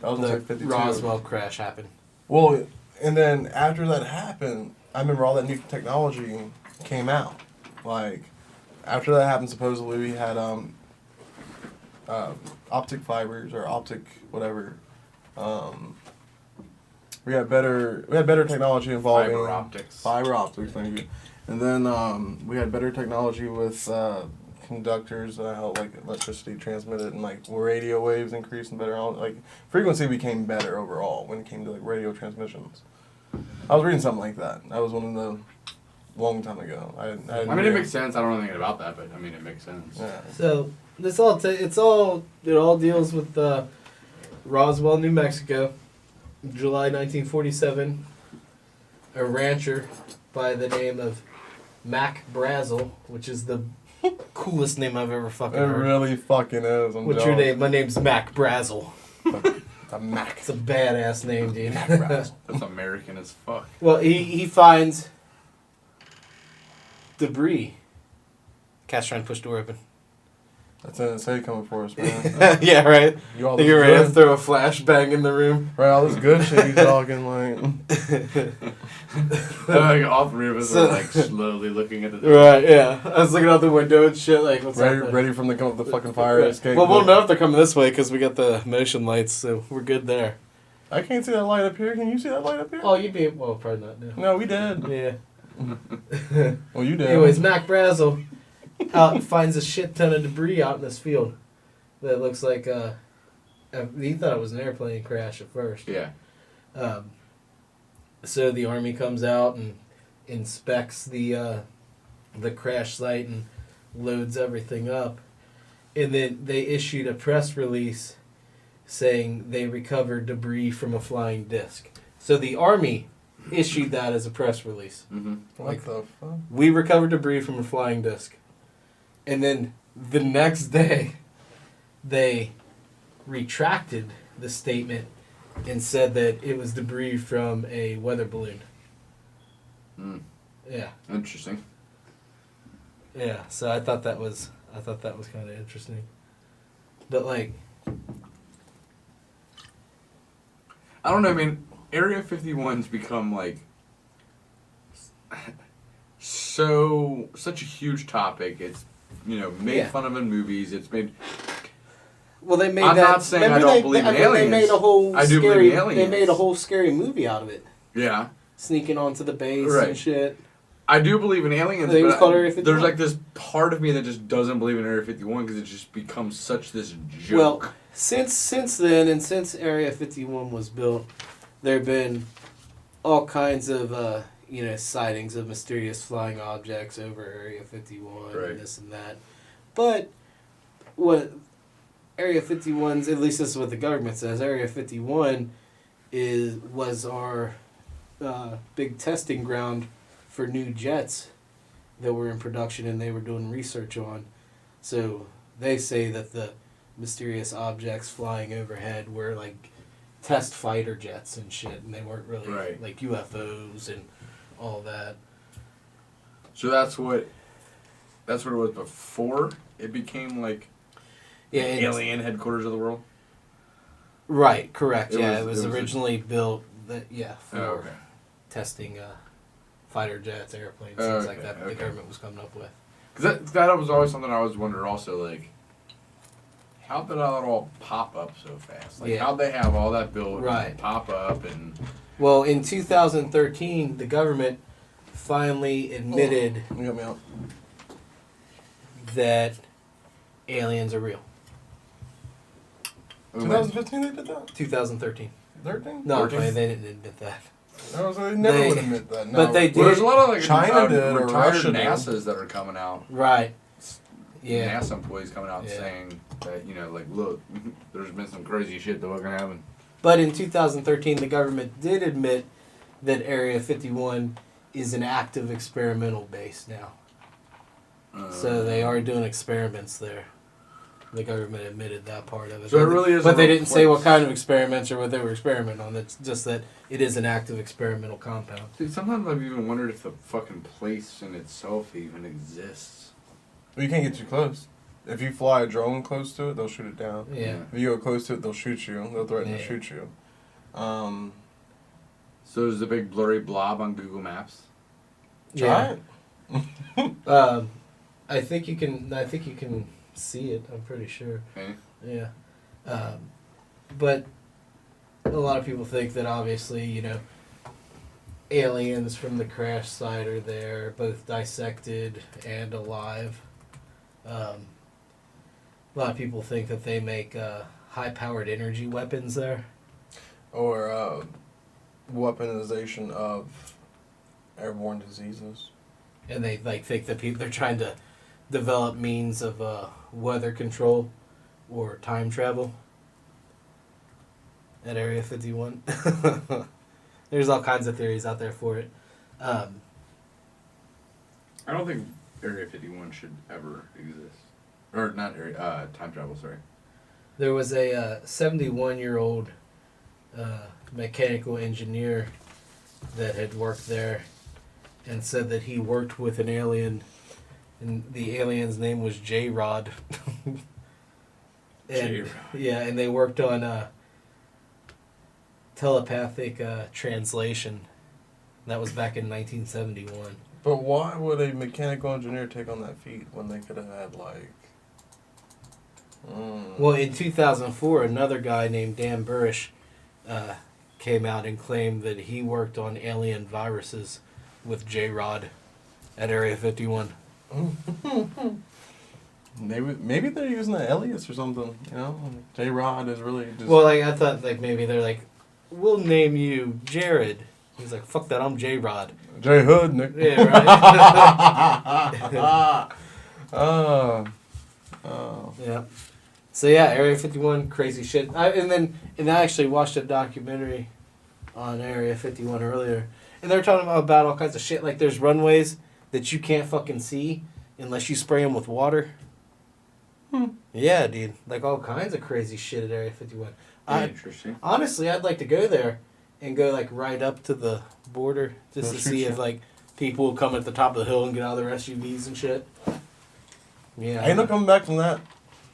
That was like 52. Roswell crash happened. Well, and then after that happened, I remember all that new technology came out. After that happened, supposedly we had optic fibers or optic whatever. We had better technology involving Fiber optics, thank you. And then we had better technology with conductors that help electricity transmitted, and radio waves increased and better. Frequency became better overall when it came to radio transmissions. I was reading something like that. That was one of the long time ago. It makes sense. I don't know anything about that, but it makes sense. Yeah. So this it all deals with Roswell, New Mexico, July 1947. a rancher by the name of Mac Brazel, which is the coolest name I've ever fucking It heard. really fucking is. What's your name? My name's Mac Brazel. It's a Mac. It's a badass name, dude. That's American as fuck. Well, he finds debris. Cat's trying to push the door open. That's NSA coming for us, man. Yeah, right. You all Think this you're ready to good? throw a flashbang in the room? Right, all this good shit you talking like. Like all three of us So- are like slowly looking at the door. Right, yeah. I was looking out the window and shit, like, what's Ready, up there? ready from the fucking fire Right. escape. Well, we'll know if they're coming this way because we got the motion lights, so we're good there. I can't see that light up here. Can you see that light up here? Oh, you'd be well, probably not now. No, we did. Yeah. Well, you did. Anyways, Mac Brazel finds a shit ton of debris out in this field that looks like he thought it was an airplane crash at first. Yeah. So the army comes out and inspects the crash site and loads everything up, and then they issued a press release saying they recovered debris from a flying disc. So the army issued that as a press release. Mm-hmm. What the fuck? We recovered debris from a flying disc. And then the next day, they retracted the statement and said that it was debris from a weather balloon. Mm. Yeah, Interesting. yeah. So I thought that was kind of interesting. But like, I don't know. I mean, Area 51's become like such a huge topic. It's made Yeah. fun of in movies. It's made. well, they made I'm that. not saying I remember don't believe in They aliens. made a whole I do scary. believe in aliens. They made a whole scary movie out of it, Yeah, sneaking onto the base Right. and shit. I do believe in aliens. I think it was but called Area 51. there's like this part of me that just doesn't believe in Area 51 because it just becomes such this joke. Well, since then and since Area 51 was built, there have been all kinds of sightings of mysterious flying objects over Area 51 Right. and this and that. But what Area 51's, at least this is what the government says, Area 51 was our big testing ground for new jets that were in production and they were doing research on. So they say that the mysterious objects flying overhead were like test fighter jets and shit, and they weren't really Right. like UFOs and all that. So that's what it was before it became like Yeah, the and- alien headquarters of the world. Right, correct. It It was- was it was a- originally built for Oh, okay. testing fighter jets, airplanes, Oh, things like okay, that the okay. government was coming up with. Because that was always something I was wondering also, like, how did that all pop up so fast? Like, Yeah. how'd they have all that built Right. and pop up and... Well, in 2013, the government finally admitted You got me out. that aliens are real. 2015 they did that? 2013. 13? No, 13? they didn't admit that. I was like, they never They- would admit that. but No. they Well, there's a did. lot of, like, China did, or retired Russia did. NASAs that are coming out. Right. Yeah. NASA employees coming out and Yeah. saying that, like, look, there's been some crazy shit that we're going to have. But in 2013, the government did admit that Area 51 is an active experimental base now. So they are doing experiments there. The government admitted that part of it. So it really is But a they real didn't say what place. kind of experiments or what they were experimenting on. It's just that it is an active experimental compound. Dude, sometimes I've even wondered if the fucking place in itself even exists. Well, you can't get too close. If you fly a drone close to it, they'll shoot it down. Yeah. If you go close to it, they'll shoot you. They'll threaten to Yeah. shoot you. So there's a big blurry blob on Google Maps. Try Yeah. it. I think you can see it. I'm pretty sure. Okay. Yeah. But a lot of people think that obviously, aliens from the crash site are there, both dissected and alive. A lot of people think that they make high-powered energy weapons there. Or weaponization of airborne diseases. And they think that they're trying to develop means of weather control or time travel at Area 51. There's all kinds of theories out there for it. I don't think Area 51 should ever exist. Or not area, time travel, sorry. There was a 71-year-old mechanical engineer that had worked there and said that he worked with an alien, and the alien's name was J-Rod. J-Rod. Yeah, and they worked on telepathic translation. That was back in 1971. But why would a mechanical engineer take on that feat when they could have had, like... Well, in 2004, another guy named Dan Burish came out and claimed that he worked on alien viruses with J-Rod at Area 51. Maybe they're using an alias or something, you know? J-Rod is really just... Well, like, I thought like maybe they're like, we'll name you Jared. He's like, fuck that, I'm J-Rod. J-Hood, Nick. Yeah, right? Yeah. So yeah, Area 51, crazy shit. And I actually watched a documentary on Area 51 earlier, and they're talking about all kinds of shit. Like there's runways that you can't fucking see unless you spray them with water. Yeah, dude. Like all kinds of crazy shit at Area 51. Interesting. Honestly, I'd like to go there and go like right up to the border just to see if like people will come at the top of the hill and get out of their SUVs and shit. Yeah. Ain't no coming back from that.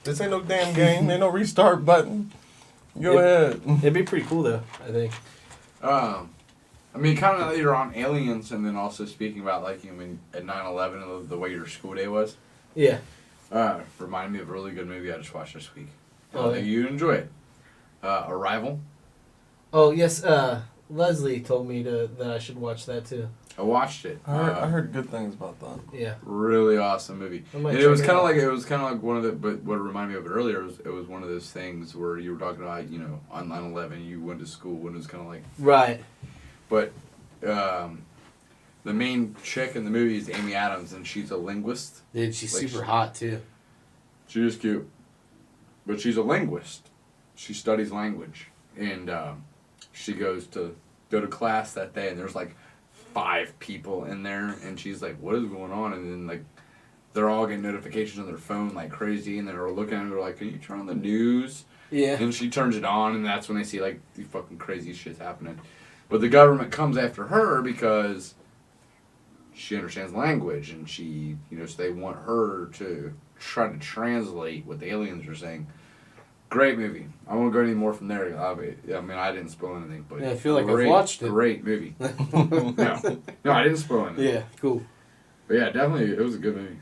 This ain't no damn game. Ain't no restart button. Go ahead. It'd be pretty cool though, I think. I mean, kind of you're on aliens, and then also speaking about like at 9/11 and the way your school day was. Yeah. Reminded me of a really good movie I just watched this week. Oh, I think you'd enjoy it. Arrival. Oh yes, Leslie told me that I should watch that too. I watched it. I heard good things about that. Yeah. Really awesome movie. And it was kind of like one of the. But what reminded me of it earlier was it was one of those things where you were talking about on 9/11 you went to school and it was kind of like right. But the main chick in the movie is Amy Adams, and she's a linguist. Dude, she's like super hot too. She is cute, but she's a linguist. She studies language, and she goes to class that day, and there's like 5 people in there, and she's like, "What is going on?" And then like they're all getting notifications on their phone like crazy, and they're looking at her like, "Can you turn on the news?" Yeah. And she turns it on, and that's when they see like the fucking crazy shit's happening. But the government comes after her because she understands language, and she, so they want her to try to translate what the aliens are saying. Great movie. I won't go any more from there. I mean, I didn't spoil anything, but yeah, I feel like I've watched it. Great movie. No, I didn't spoil anything. Yeah, cool. But yeah, definitely, it was a good movie.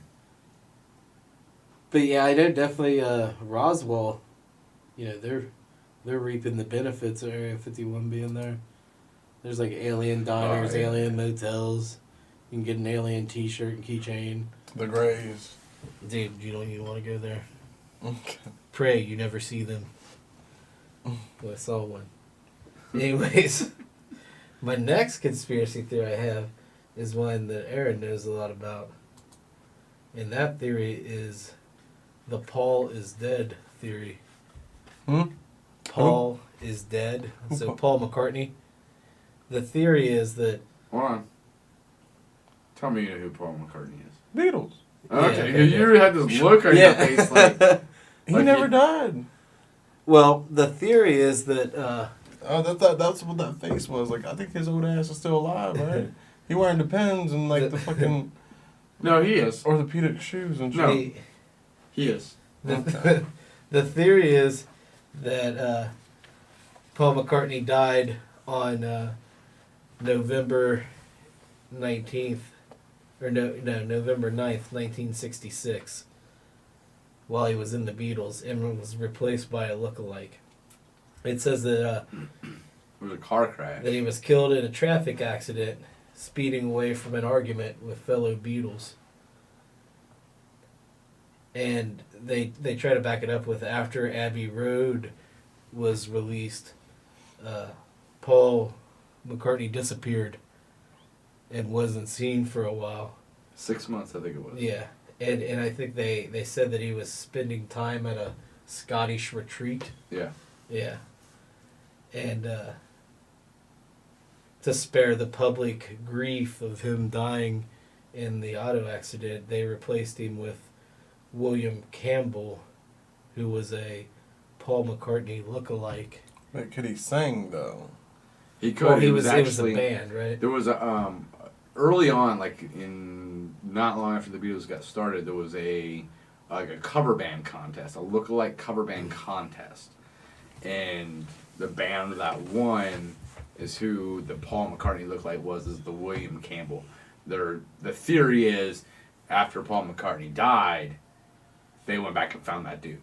But yeah, I know definitely Roswell. They're reaping the benefits of Area 51 being there. There's like alien diners, alien motels. You can get an alien T-shirt and keychain. The Greys. Dude, you don't even want to go there. Okay. Pray you never see them. Well, I saw one. Anyways, my next conspiracy theory I have is one that Aaron knows a lot about. And that theory is the Paul is dead theory. Paul is dead. So Paul McCartney. The theory is that... Hold on. Tell me who Paul McCartney is. Beatles. Okay, you had this look on your face like... He never died. Well, the theory is that... that's what that face was. Like, I think his old ass is still alive, right? He wearing the pens and, like, the fucking... No, he is. Orthopedic shoes and shit. No, he is. The theory is that Paul McCartney died on November 19th, or November 9th, 1966, while he was in the Beatles and was replaced by a lookalike. It says that it was a car crash. That he was killed in a traffic accident, speeding away from an argument with fellow Beatles. And they try to back it up with after Abbey Road was released, Paul McCartney disappeared and wasn't seen for a while. 6 months, I think it was. Yeah. And I think they said that he was spending time at a Scottish retreat. Yeah. Yeah. And to spare the public grief of him dying in the auto accident, they replaced him with William Campbell, who was a Paul McCartney lookalike. Wait, could he sing though? He could. Well, it was actually a band, right? There was a early on, like in not long after the Beatles got started, there was a cover band contest, a lookalike cover band contest, and the band that won is who the Paul McCartney lookalike was, is the William Campbell. The theory is after Paul McCartney died, they went back and found that dude.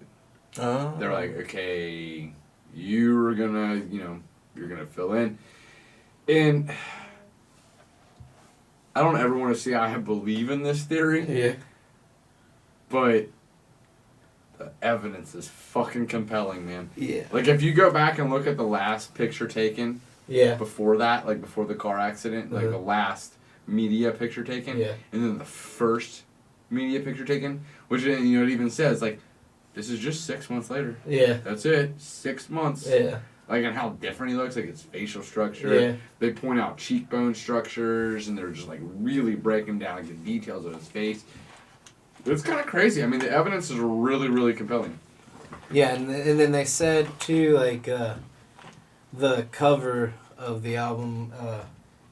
Oh. They're like, okay, you're gonna fill in. And I don't ever want to say I believe in this theory. Yeah. But the evidence is fucking compelling, man. Yeah. Like, if you go back and look at the last picture taken before that, like before the car accident, like the last media picture taken, and then the first media picture taken, which, it even says, like, this is just 6 months later. Yeah. That's it. 6 months. Yeah. Like, and how different he looks, like his facial structure. Yeah. They point out cheekbone structures, and they're just, like, really breaking down, like, the details of his face. It's kind of crazy. I mean, the evidence is really, really compelling. Yeah, and then they said, too, like, the cover of the album,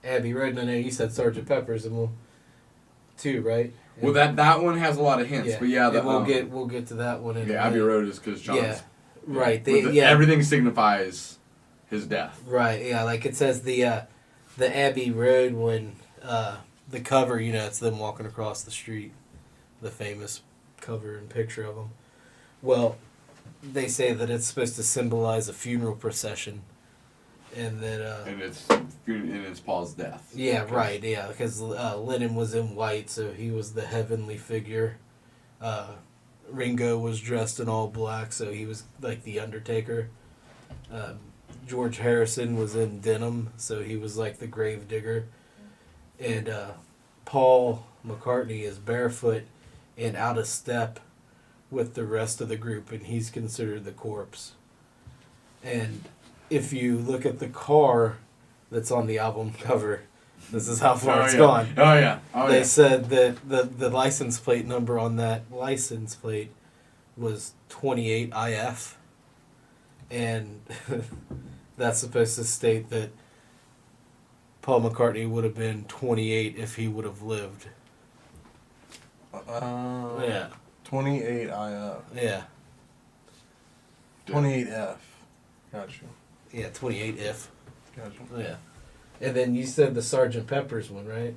Abbey Road, and I know you said Sgt. Pepper's, and we'll, too, right? Well, that one has a lot of hints, but we'll get to that one in a minute. Abbey Road is because John's... Yeah, right. Everything signifies his death. Right, yeah, like it says the Abbey Road when, the cover, it's them walking across the street, the famous cover and picture of them. Well, they say that it's supposed to symbolize a funeral procession, and that... and it's Paul's death. Yeah, right, yeah, because Lennon was in white, so he was the heavenly figure. Ringo was dressed in all black, so he was like the Undertaker. George Harrison was in denim, so he was like the gravedigger. And Paul McCartney is barefoot and out of step with the rest of the group, and he's considered the corpse. And if you look at the car that's on the album cover, this is how far it's gone. Oh, yeah. They said that the license plate number on that license plate was 28IF. And that's supposed to state that Paul McCartney would have been 28 if he would have lived. Yeah. 28 IF. Yeah. 28 F. Got you. Yeah, 28 if. Got you. Yeah. And then you said the Sgt. Pepper's one, right?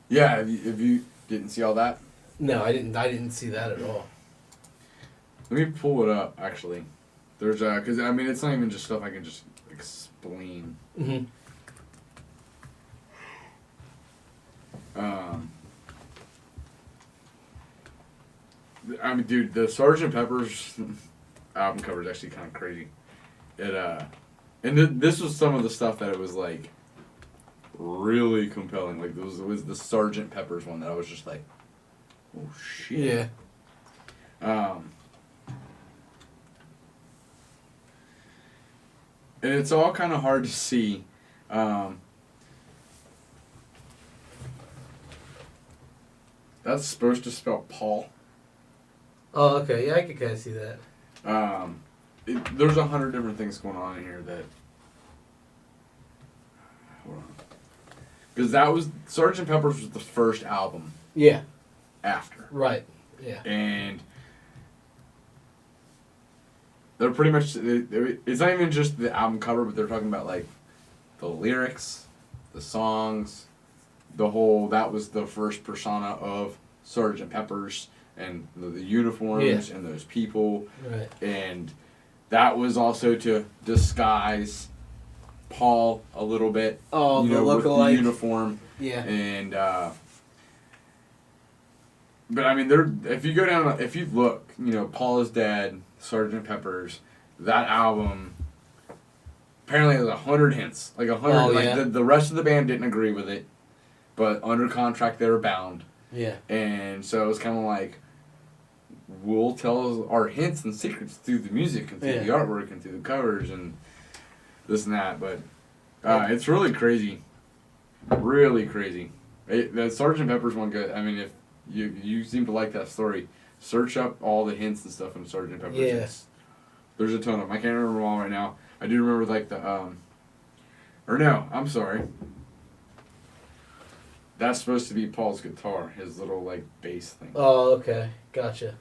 Yeah, if you didn't see all that? No, I didn't see that at all. Let me pull it up, actually. There's because I mean, it's not even just stuff I can just explain. Mm-hmm. I mean, dude, the Sgt. Pepper's album cover is actually kind of crazy. And this was some of the stuff that it was like really compelling. Like it was the Sgt. Pepper's one that I was just like, oh shit. Yeah. And it's all kind of hard to see. That's supposed to spell Paul. Oh, okay. Yeah, I could kind of see that. There's 100 different things going on in here that... Hold on. Because that was... Sgt. Pepper's was the first album. Yeah. After. Right. Yeah. And... They're pretty much... It's not even just the album cover, but they're talking about, like, the lyrics, the songs, the whole... That was the first persona of Sgt. Pepper's, and the uniforms, and those people. Right. And that was also to disguise Paul a little bit. Oh, the with lookalike. the uniform. Yeah. And... But, I mean, if you go down... If you look, Paul is Dead... Sgt. Pepper's, that album apparently has 100 hints. Like 100. Oh, like yeah. the rest of the band didn't agree with it, but under contract they were bound. Yeah. And so it was kind of like, we'll tell our hints and secrets through the music and through the artwork and through the covers and this and that. But It's really crazy. Really crazy. The Sgt. Pepper's one good. I mean, if you seem to like that story, search up all the hints and stuff in Sgt. Pepper's. Yeah. There's a ton of them. I can't remember them all right now. I do remember like the or no, I'm sorry. That's supposed to be Paul's guitar, his little like bass thing. Oh, okay, gotcha.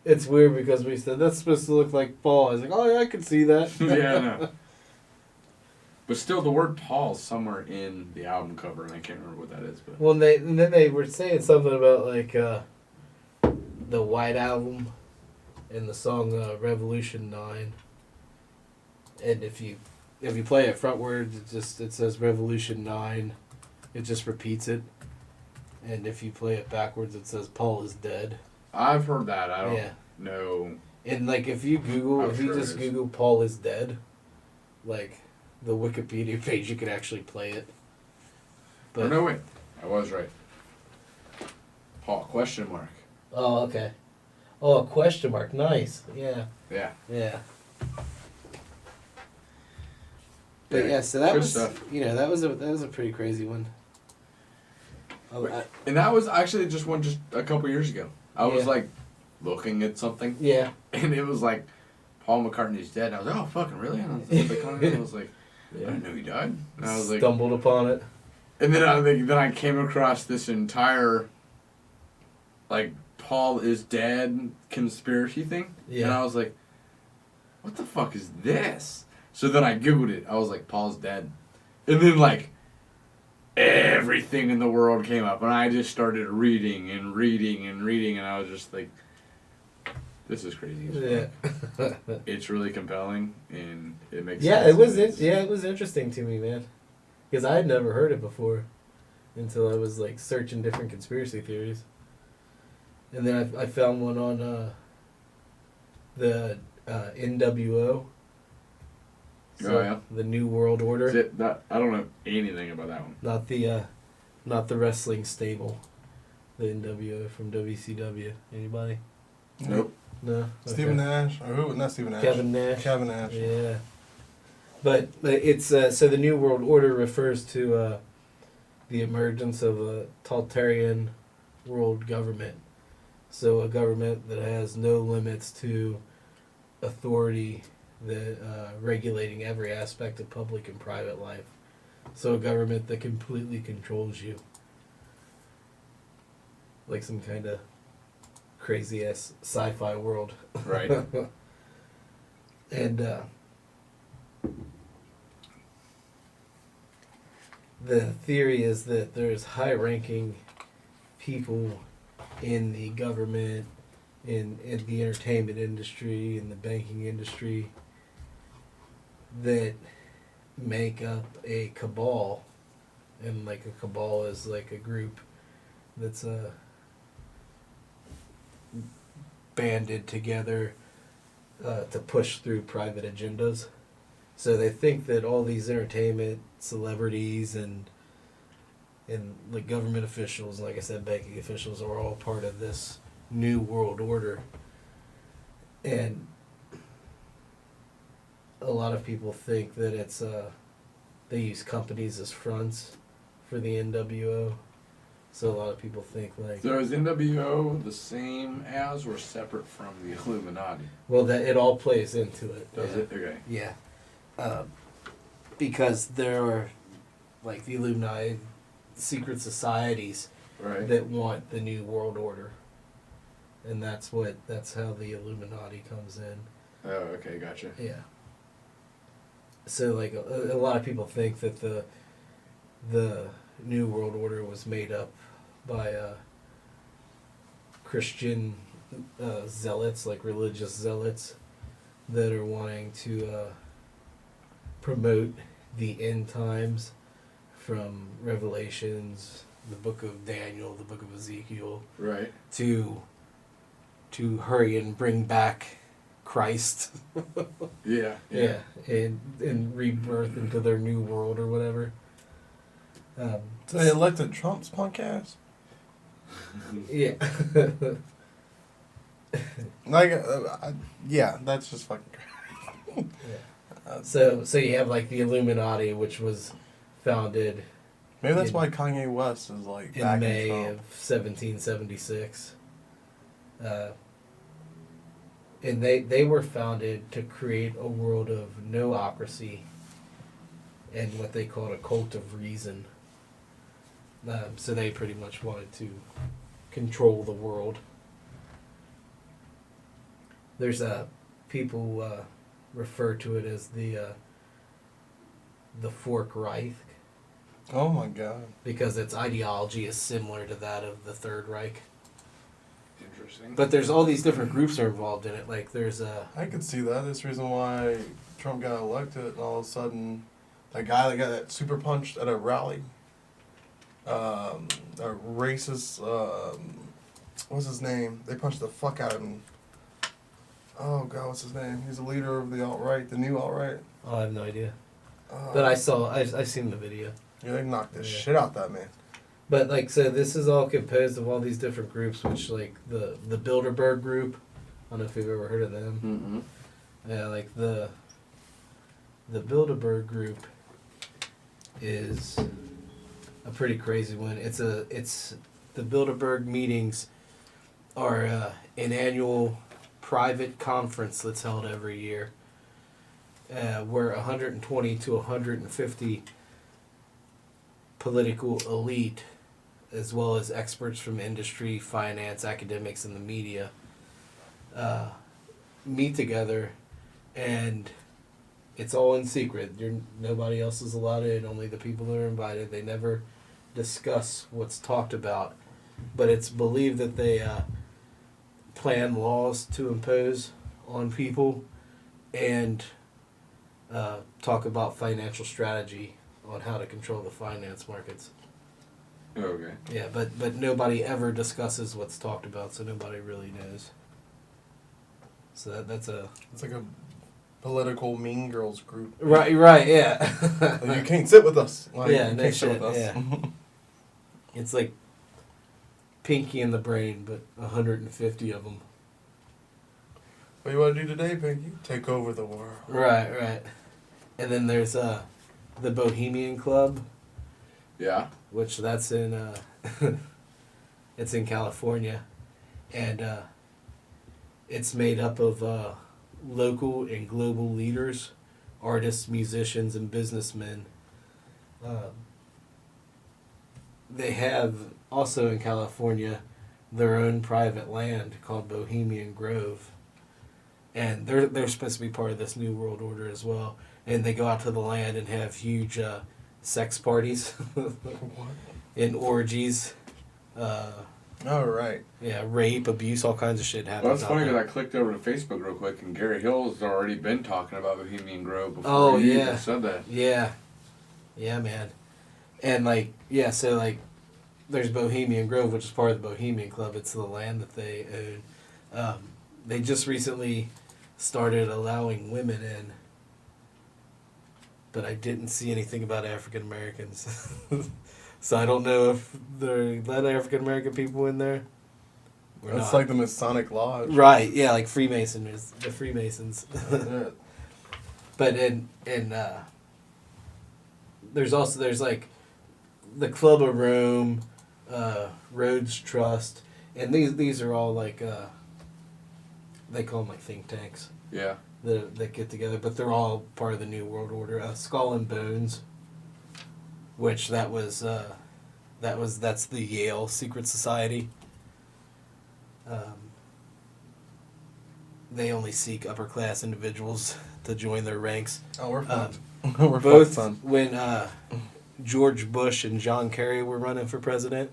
It's weird because we said that's supposed to look like Paul. I was like, oh yeah, I can see that. Yeah, I know. But still, the word Paul's somewhere in the album cover, and I can't remember what that is. But Well, and then they were saying something about like the White Album and the song Revolution 9. And if you play it frontwards, it says Revolution 9. It just repeats it. And if you play it backwards, it says Paul is dead. I've heard that. I don't Yeah. know. And like if you just Google Paul is dead, like the Wikipedia page, you can actually play it. But no, wait. I was right. Paul, question mark. Oh, okay. Oh, a question mark. Nice. Yeah. Yeah. Yeah. But yeah, so that Good was stuff. that was a pretty crazy one. And that was actually just a couple years ago. I was Yeah. like looking at something, Yeah. and it was like Paul McCartney's dead. And I was like, oh fucking really? And I was like, I didn't know he died. And I was like, Stumbled upon it. and then I came across this entire like Paul is dead conspiracy thing. Yeah. And I was like, what the fuck is this? So then I Googled it. I was like, Paul's dead. And then like everything in the world came up, and I just started reading, and I was just like, this is crazy. Yeah. It's really compelling, and it makes Yeah, sense. it was interesting to me, man. Because I had never heard it before until I was like searching different conspiracy theories. And then I found one on the NWO. Oh, yeah? The New World Order. Is it that? I don't know anything about that one. Not the wrestling stable. The NWO from WCW. Anybody? Nope. No. Okay. Stephen Nash, or who? Not Stephen Nash. Kevin Nash. Kevin Nash. Yeah. But it's so the New World Order refers to the emergence of a totalitarian world government. So a government that has no limits to authority, that regulating every aspect of public and private life. So a government that completely controls you. Like some kind of crazy ass sci-fi world. Right. And the theory is that there's high-ranking people in the government, in the entertainment industry, in the banking industry, that make up a cabal. And like a cabal is like a group that's banded together to push through private agendas. So they think that all these entertainment celebrities and like government officials, like I said, banking officials, are all part of this new world order. And a lot of people think that it's they use companies as fronts for the NWO. So a lot of people think like... So is NWO the same as or separate from the Illuminati? Well, that it all plays into it. Does it? Okay. Yeah. Because there are, like, the Illuminati, secret societies Right. that want the New World Order. And that's how the Illuminati comes in. Oh, okay, gotcha. Yeah. So, like, a lot of people think that the New World Order was made up by Christian zealots, like religious zealots, that are wanting to promote the end times from Revelations, the book of Daniel, the book of Ezekiel, Right. to hurry and bring back Christ. Yeah. Yeah, and rebirth into their new world or whatever. So they elected Trump's punk ass? Yeah. Like, yeah, that's just fucking crazy. Yeah. So you have like the Illuminati, which was founded Maybe that's in- why Kanye West is like in back May in of Trump. 1776. And they were founded to create a world of noocracy and what they called a cult of reason. So they pretty much wanted to control the world. There's people refer to it as the Fourth Reich Oh my God. because its ideology is similar to that of the Third Reich. Interesting. But there's all these different groups are involved in it. Like there's I could see that. That's the reason why Trump got elected, and all of a sudden, that guy that got that super punched at a rally, a racist, what's his name? They punched the fuck out of him. Oh God, what's his name? He's the leader of the alt-right, the new alt-right. I have no idea. But I've seen the video. Yeah, they knocked the Yeah. shit out that man. But like so this is all composed of all these different groups, which like the Bilderberg group. I don't know if you've ever heard of them. Mm-hmm. Yeah, like the Bilderberg group is a pretty crazy one. It's the Bilderberg meetings are an annual private conference that's held every year, where 120 to 150 political elite, as well as experts from industry, finance, academics, and the media, meet together, and it's all in secret. Nobody else is allowed in, only the people that are invited. They never discuss what's talked about, but it's believed that they plan laws to impose on people and talk about financial strategy on how to control the finance markets. Okay. Yeah, but nobody ever discusses what's talked about, so nobody really knows. So that's a... It's like a political mean girls group. Right, yeah. Like, you can't sit with us. Like, Yeah, you no can't sit shit, with us. yeah. It's like Pinky in the Brain, but 150 of them. What do you want to do today, Pinky? Take over the world. Right. And then there's the Bohemian Club, Yeah. which that's in it's in California, and it's made up of local and global leaders, artists, musicians, and businessmen. They have also in California their own private land called Bohemian Grove, and they're supposed to be part of this new world order as well. And they go out to the land and have huge sex parties and orgies. All right. Yeah, rape, abuse, all kinds of shit happens. Well, that's funny out because there. I clicked over to Facebook real quick, and Gary Hill's already been talking about Bohemian Grove before Oh, he yeah. even said that. Yeah, man. And so there's Bohemian Grove, which is part of the Bohemian Club. It's the land that they own. They just recently started allowing women in, but I didn't see anything about African Americans. So I don't know if they let African American people in there. Or That's not. like the Masonic Lodge. Right, yeah, like Freemasons, the Freemasons. Yeah. But there's like the Club of Rome, Rhodes Trust, and these are all like they call them like think tanks Yeah. that get together, but they're all part of the New World Order. Skull and Bones, which that's the Yale secret society. They only seek upper class individuals to join their ranks. Oh, we're fucked. We're Both fucked, son. when George Bush and John Kerry were running for president.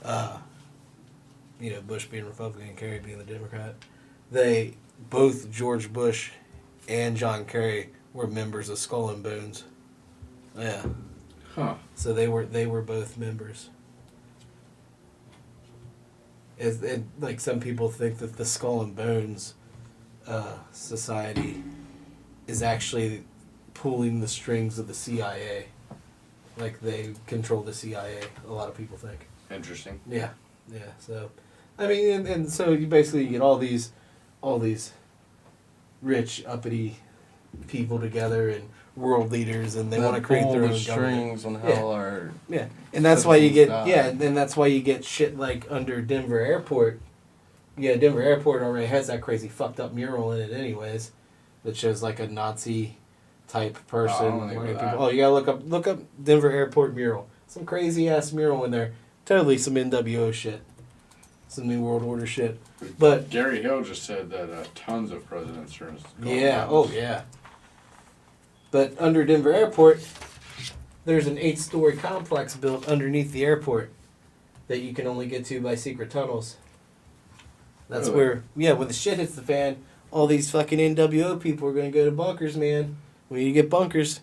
Bush being Republican and Kerry being the Democrat. Both George Bush and John Kerry were members of Skull and Bones. Yeah. Huh. So they were both members. Like some people think that the Skull and Bones Society is actually pulling the strings of the CIA. Like they control the CIA. A lot of people think. Interesting. Yeah. So, I mean, and so you basically get all these rich uppity people together and world leaders, and they That want to create pull their the own government. strings on how Yeah. our Yeah, and that's why you get citizens die. and that's why you get shit like under Denver Airport. Yeah, Denver Airport already has that crazy fucked up mural in it, anyways, that shows like a Nazi type person. Oh, I don't think warning of that. people. Oh, you gotta look up Denver Airport mural. Some crazy ass mural in there. Totally some NWO shit, some New World Order shit. But Gary Hill just said that tons of presidents are going yeah, down. oh yeah. But under Denver Airport, there's an 8-story complex built underneath the airport that you can only get to by secret tunnels. That's Really? where, yeah, when the shit hits the fan, all these fucking NWO people are going to go to bunkers, man. We need to get bunkers.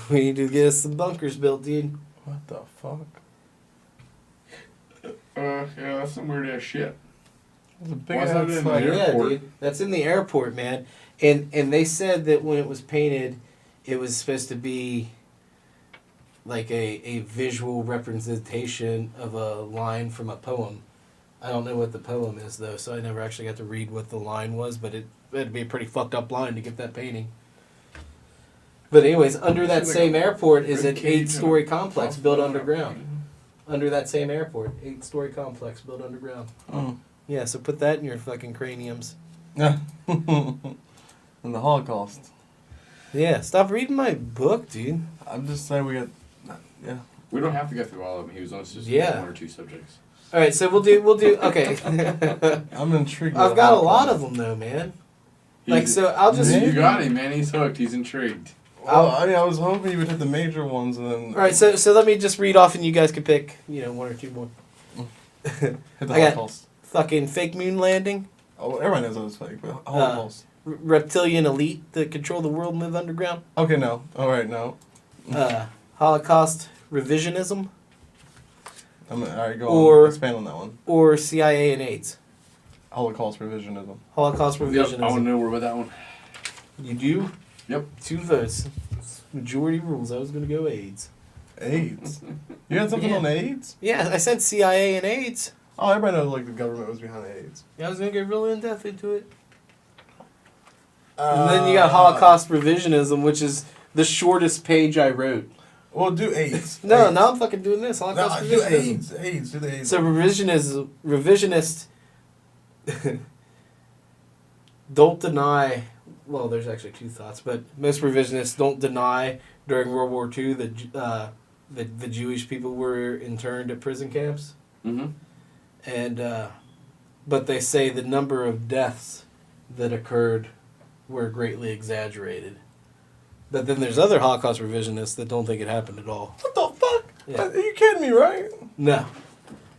We need to get us some bunkers built, dude. What the fuck? Yeah, that's some weird ass shit. It's a big Why's ass that in the flag. air? Yeah, airport. dude. That's in the airport, man. And they said that when it was painted, it was supposed to be like a visual representation of a line from a poem. I don't know what the poem is, though, so I never actually got to read what the line was, but it'd be a pretty fucked up line to get that painting. But anyways, under that Seems like same a airport is an rib cage 8-story and a complex crossbow built and a- underground. Under that same airport, 8-story complex built underground. Mm. Yeah, so put that in your fucking craniums. And the Holocaust. Yeah, stop reading my book, dude. I'm just saying we got. Yeah. We don't have to go through all of them. He was on just Yeah. 1 or 2 subjects. All right, so we'll do. Okay, I'm intrigued. I've with got a Holocaust. lot of them though, man. Like, He's- so I'll just. You got him, man. He's hooked. He's intrigued. Well, I mean, I was hoping you would hit the major ones and then. All right, so let me just read off, and you guys can pick, 1 or 2 more. Hit the I got- Holocaust. Fucking fake moon landing, Oh, everyone knows that was fake, but Holocaust. reptilian elite that control the world, move underground, Okay, no. All right, no. Holocaust revisionism, All right, go Or- on. Expand on that one. or CIA and AIDS. Holocaust revisionism. Holocaust Yep, I revisionism. want to know more about that one. You do? Yep. 2 votes. Majority rules. I was gonna go AIDS. AIDS. You had something Yeah. on AIDS? Yeah, I said CIA and AIDS. Oh, everybody knows like the government was behind AIDS. Yeah, I was gonna get really in depth into it. And then you got Holocaust revisionism, which is the shortest page I wrote. Well, do AIDS. No, AIDS. now I'm fucking doing this. No, Holocaust do revisionism. AIDS. AIDS. Do the AIDS. So revisionist don't deny. Well, there's actually 2 thoughts, but most revisionists don't deny during World War II that the Jewish people were interned at prison camps, Mm-hmm. and but they say the number of deaths that occurred were greatly exaggerated. But then there's other Holocaust revisionists that don't think it happened at all. What the fuck? Yeah. Are you kidding me, right? No.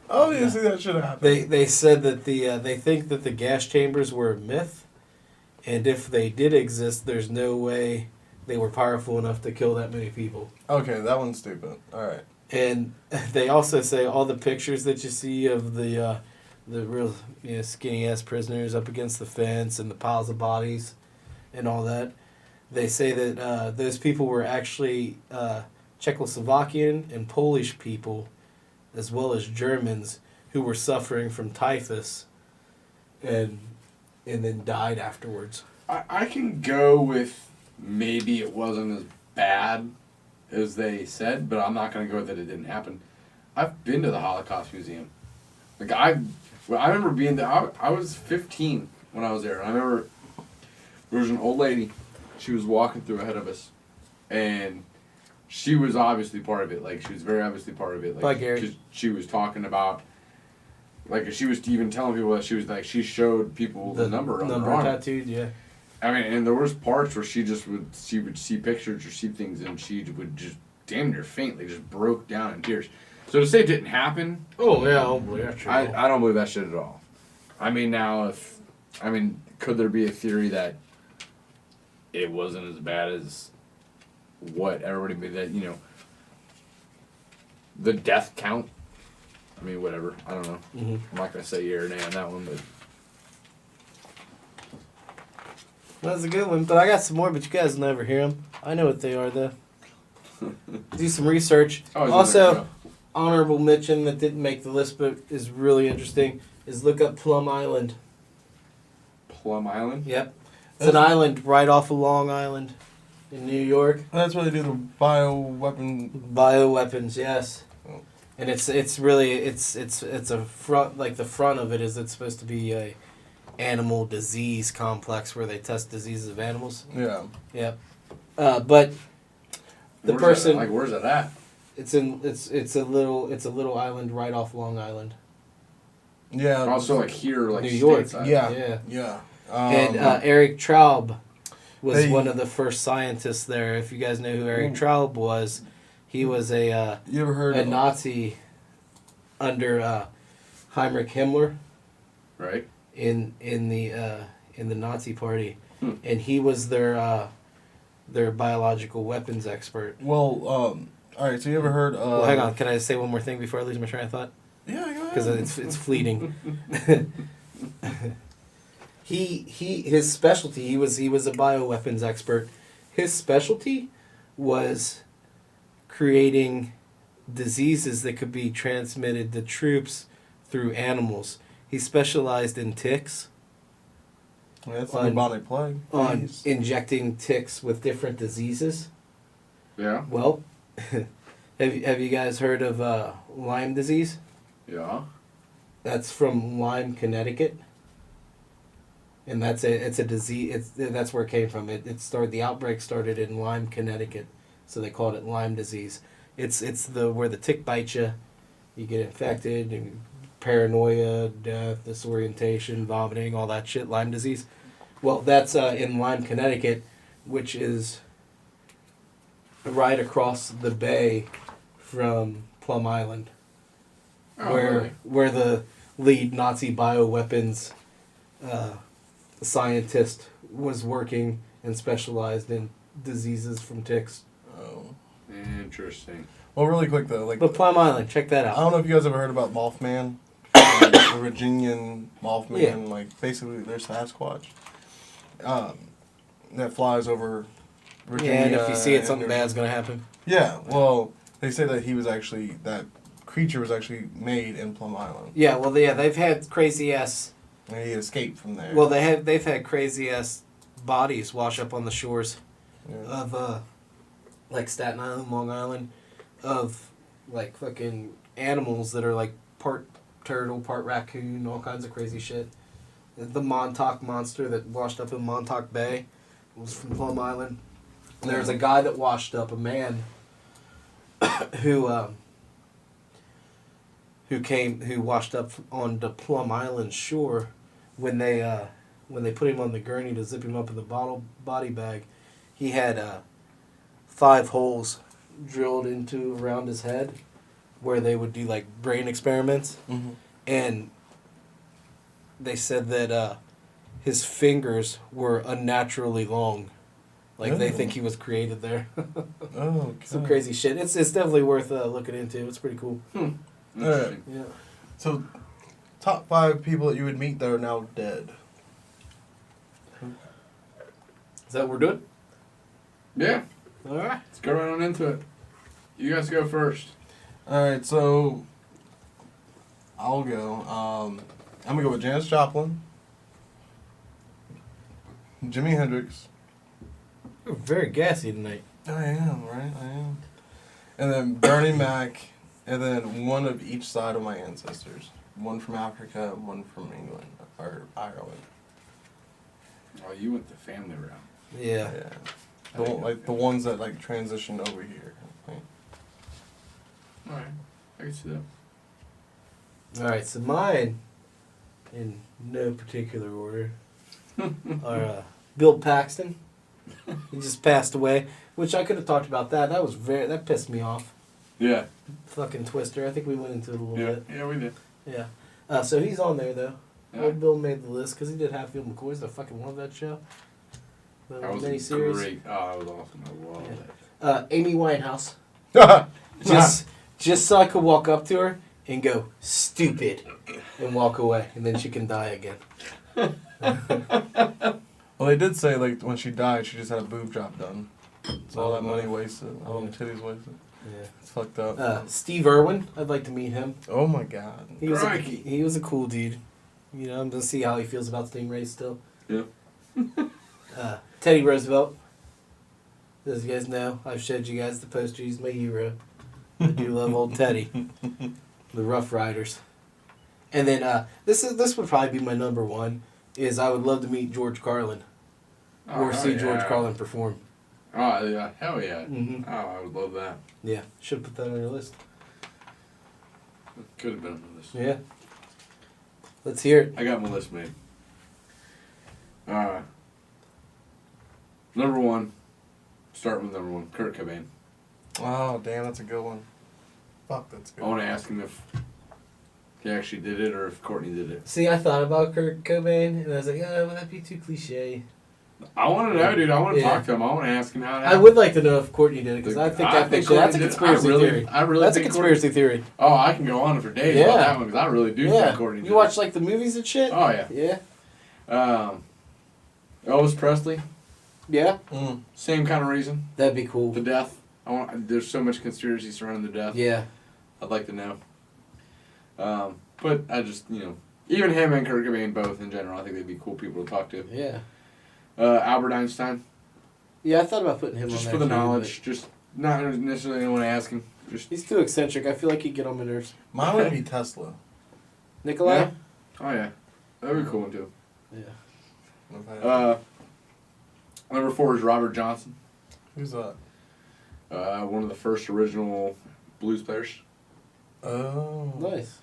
Obviously, that should have happened. They said that they think that the gas chambers were a myth, and if they did exist, there's no way they were powerful enough to kill that many people. Okay, that one's stupid. All right. And they also say all the pictures that you see of the real skinny ass prisoners up against the fence and the piles of bodies and all that. They say that those people were actually Czechoslovakian and Polish people, as well as Germans, who were suffering from typhus, and then died afterwards. I can go with maybe it wasn't as bad as they said, but I'm not going to go with that it didn't happen. I've been to the Holocaust Museum. Like I remember being there. I was 15 when I was there. I remember there was an old lady. She was walking through ahead of us, and she was obviously part of it. Like she was very obviously part of it. Like Bye, Gary. she was talking about. Like she was even telling people that she was like she showed people the number on her arm. tattooed, yeah. I mean, and there was parts where she would see pictures or see things, and she would just damn near faint, like just broke down in tears. So to say it didn't happen, Oh yeah, I don't believe that shit. I don't believe that shit at all. I mean, now could there be a theory that it wasn't as bad as what everybody that the death count? I mean, whatever. I don't know. Mhm. I'm not gonna say yeah or nay on that one, but. That's a good one, but I got some more, but you guys will never hear them. I know what they are, though. Do some research. Oh, Also, honorable mention that didn't make the list, but is really interesting, is look up Plum Island. Plum Island. Yep. It's an island right off of Long Island in New York. That's where they do the bioweapon. Bioweapons, yes. And it's a front, like the front of it is it's supposed to be a animal disease complex where they test diseases of animals. Yeah. Yep. But the person where's that at? it's a little island right off Long Island. Yeah. Also like here, like New York. stateside. Yeah. And Eric Traub was one of the first scientists there. If you guys know who Eric Traub was, he was a you ever heard a Nazi under Heinrich Himmler, right? In the Nazi Party, and he was their biological weapons expert. Well, all right. So you ever heard? Well, hang on. Can I say one more thing before I lose my train of thought? Yeah, go ahead. Because it's fleeting. His specialty. He was a bioweapons expert. His specialty was creating diseases that could be transmitted to troops through animals. He specialized in ticks. Yeah, that's the bubonic plague. On injecting ticks with different diseases. Yeah. Well, have you guys heard of Lyme disease? Yeah. That's from Lyme, Connecticut. And it's a disease. That's where it came from. The outbreak started in Lyme, Connecticut, so they called it Lyme disease. It's where the tick bites you, you get infected, and paranoia, death, disorientation, vomiting, all that shit. Lyme disease. Well, that's in Lyme, Connecticut, which is right across the bay from Plum Island, where the lead Nazi bioweapons scientist was working and specialized in diseases from ticks. Oh, interesting. Well, really quick though, But Plum Island, check that out. I don't know if you guys ever heard about Mothman, the Virginian Mothman, Yeah. Basically they're Sasquatch. That flies over Virginia. Yeah, and if you see it, something bad's gonna happen. Yeah, well, they say that that creature was actually made in Plum Island. Yeah, well, they've had crazy ass. And he escaped from there. Well, they've had crazy ass bodies wash up on the shores of like Staten Island, Long Island, of like fucking animals that are like part turtle, part raccoon, all kinds of crazy shit. The Montauk monster that washed up in Montauk Bay was from Plum Island. And there's a guy that washed up, a man who washed up on the Plum Island shore when they put him on the gurney to zip him up in the body bag. He had 5 holes drilled into around his head where they would do like brain experiments. Mm-hmm. And they said that his fingers were unnaturally long. Like they think he was created there. Oh, okay. Some crazy shit. It's definitely worth looking into. It's pretty cool. Interesting. Yeah. So, top 5 people that you would meet that are now dead. Is that what we're doing? Yeah. All right. Let's go right on into it. You guys go first. Alright, so I'll go. I'm going to go with Janis Joplin, Jimi Hendrix. You're very gassy tonight. I am, right? I am. And then Bernie Mac, and then one of each side of my ancestors. One from Africa, one from England, or Ireland. Oh, you went the family route. Yeah. Yeah. The ones that transitioned over here. Alright. I can see that. All right. So mine, in no particular order, are Bill Paxton. He just passed away, which I could have talked about that. That pissed me off. Yeah. Fucking Twister. I think we went into it a little bit. Yeah, we did. Yeah. So he's on there though. Yeah. Old Bill made the list because he did Hatfield McCoys. I fucking love that show. The That was miniseries. great. Oh, that was awesome. I love that. Amy Winehouse. Just so I could walk up to her and go stupid, and walk away, and then she can die again. Well, they did say when she died, she just had a boob job done. So all that money wasted, all the titties wasted. Yeah. It's fucked up. Steve Irwin. I'd like to meet him. Oh my god. He was a cool dude. You know, I'm gonna see how he feels about Stingrays still. Yeah. Teddy Roosevelt. As you guys know, I've showed you guys the poster. He's my hero. I do love old Teddy. The Rough Riders. And then this would probably be my number one. Is I would love to meet George Carlin. Or see George Carlin perform. Oh, yeah. Hell yeah. Mm-hmm. Oh, I would love that. Yeah. Should have put that on your list. Could have been on the list. Yeah. Let's hear it. I got my list made. Number one. Start with number one. Kurt Cobain. Oh, damn, that's a good one. Fuck, that's good. I want to ask him if he actually did it or if Courtney did it. See, I thought about Kurt Cobain, and I was like, oh, would that be too cliche? I want to know, dude. I want to Yeah. talk to him. I want to ask him how it I happened. would like to know if Courtney did it, because I think that's a Courtney did. conspiracy theory. I really That's a think conspiracy theory. Oh, I can go on for days Yeah. about that one because I really do think Courtney did You watch, like, the movies and shit? Oh, yeah. Yeah. Elvis Presley, Yeah? same kind of reason. That'd be cool. The death. There's so much conspiracy surrounding the death. Yeah. I'd like to know. But I just, even him and Kurt Cobain both in general, I think they'd be cool people to talk to. Yeah. Albert Einstein. Yeah, I thought about putting him Just on for there the too, knowledge. Just not necessarily want to ask him. Just but he's too eccentric. I feel like he'd get on my nerves. Mine would be Tesla. Nikolai? Yeah. Oh, yeah. That'd be cool one, too. Yeah. Okay. Number 4 is Robert Johnson. Who's that? One of the first original blues players. Oh. Nice.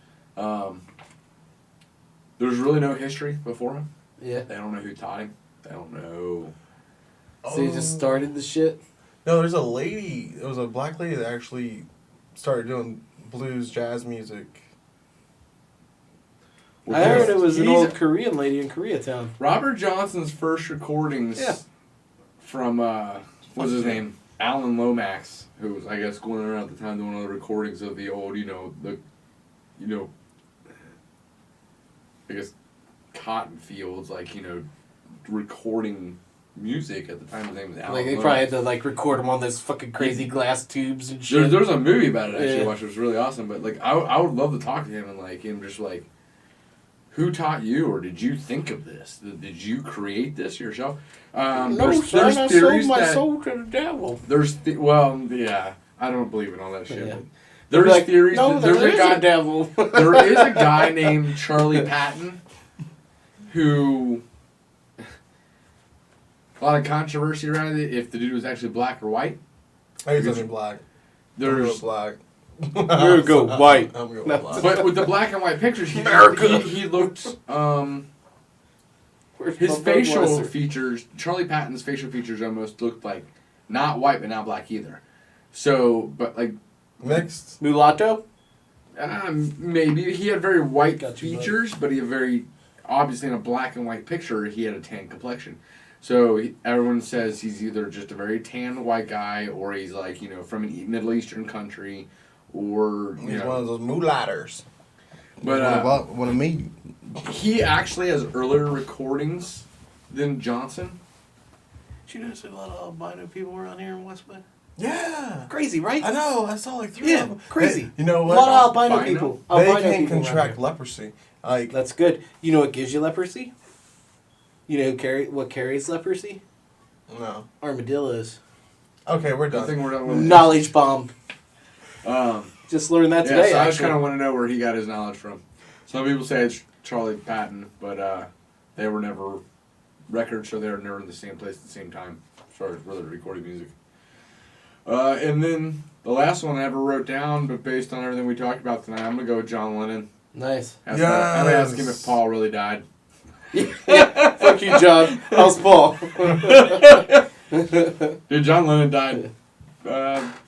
There's really no history before him. Yeah. They don't know who taught him. They don't know. So he just started the shit? No, there's a lady. It was a black lady that actually started doing blues, jazz music. I heard it was an He's- old Korean lady in Koreatown. Robert Johnson's first recordings from, what's his name? Alan Lomax, who was, I guess, going around at the time doing all the recordings of the old, I guess, cotton fields, like, recording music at the time. His name was Alan Like, they Lomax. probably had to, like, record him on those fucking crazy glass tubes and shit. There's a movie about it, actually, Yeah. I watched. It was really awesome. But, like, I would love to talk to him and, like, him just, like, who taught you, or did you think of this? Did you create this yourself? There's theories that soul to the devil. yeah, I don't believe in all that shit. Yeah. But there's Like, theories. no, There's there a is guy. a devil. There is a guy named Charlie Patton, who a lot of controversy around it. If the dude was actually black or white. I used to be black. There's black. I'm gonna go white. I'm going No. black. But with the black and white pictures, he looked Where's his my facial Budweiser? features. Charlie Patton's facial features almost looked like not white but not black either. So, but like Mixed. Mulatto? maybe he had very white Got you, bud. features, but he had very obviously in a black and white picture he had a tan complexion. So everyone says he's either just a very tan white guy, or he's like from a Middle Eastern country, or He's one of those mulatters. But one of me. he actually has earlier recordings than Johnson. Did you notice a lot of albino people around here in Westwood? Yeah. Crazy, right? I know. I saw like 3 Yeah, of them. crazy. Hey, you know A what? lot of albino Albino? people. They Albino can people around contract here. leprosy. Like That's good. You know what gives you leprosy? You know what carries leprosy? no. Armadillos. Okay, we're I done. think we're done with Knowledge bomb. Um, Just learned that yeah, today. so I just actually. kind of want to know where he got his knowledge from. Some people say it's Charlie Patton, but they were never records, so they were never in the same place at the same time as far as where they're recording music. And then the last one I ever wrote down, but based on everything we talked about tonight, I'm going to go with John Lennon. Nice. I'm going to ask him if Paul really died. Yeah, fuck you, John. How's Paul? Dude, John Lennon died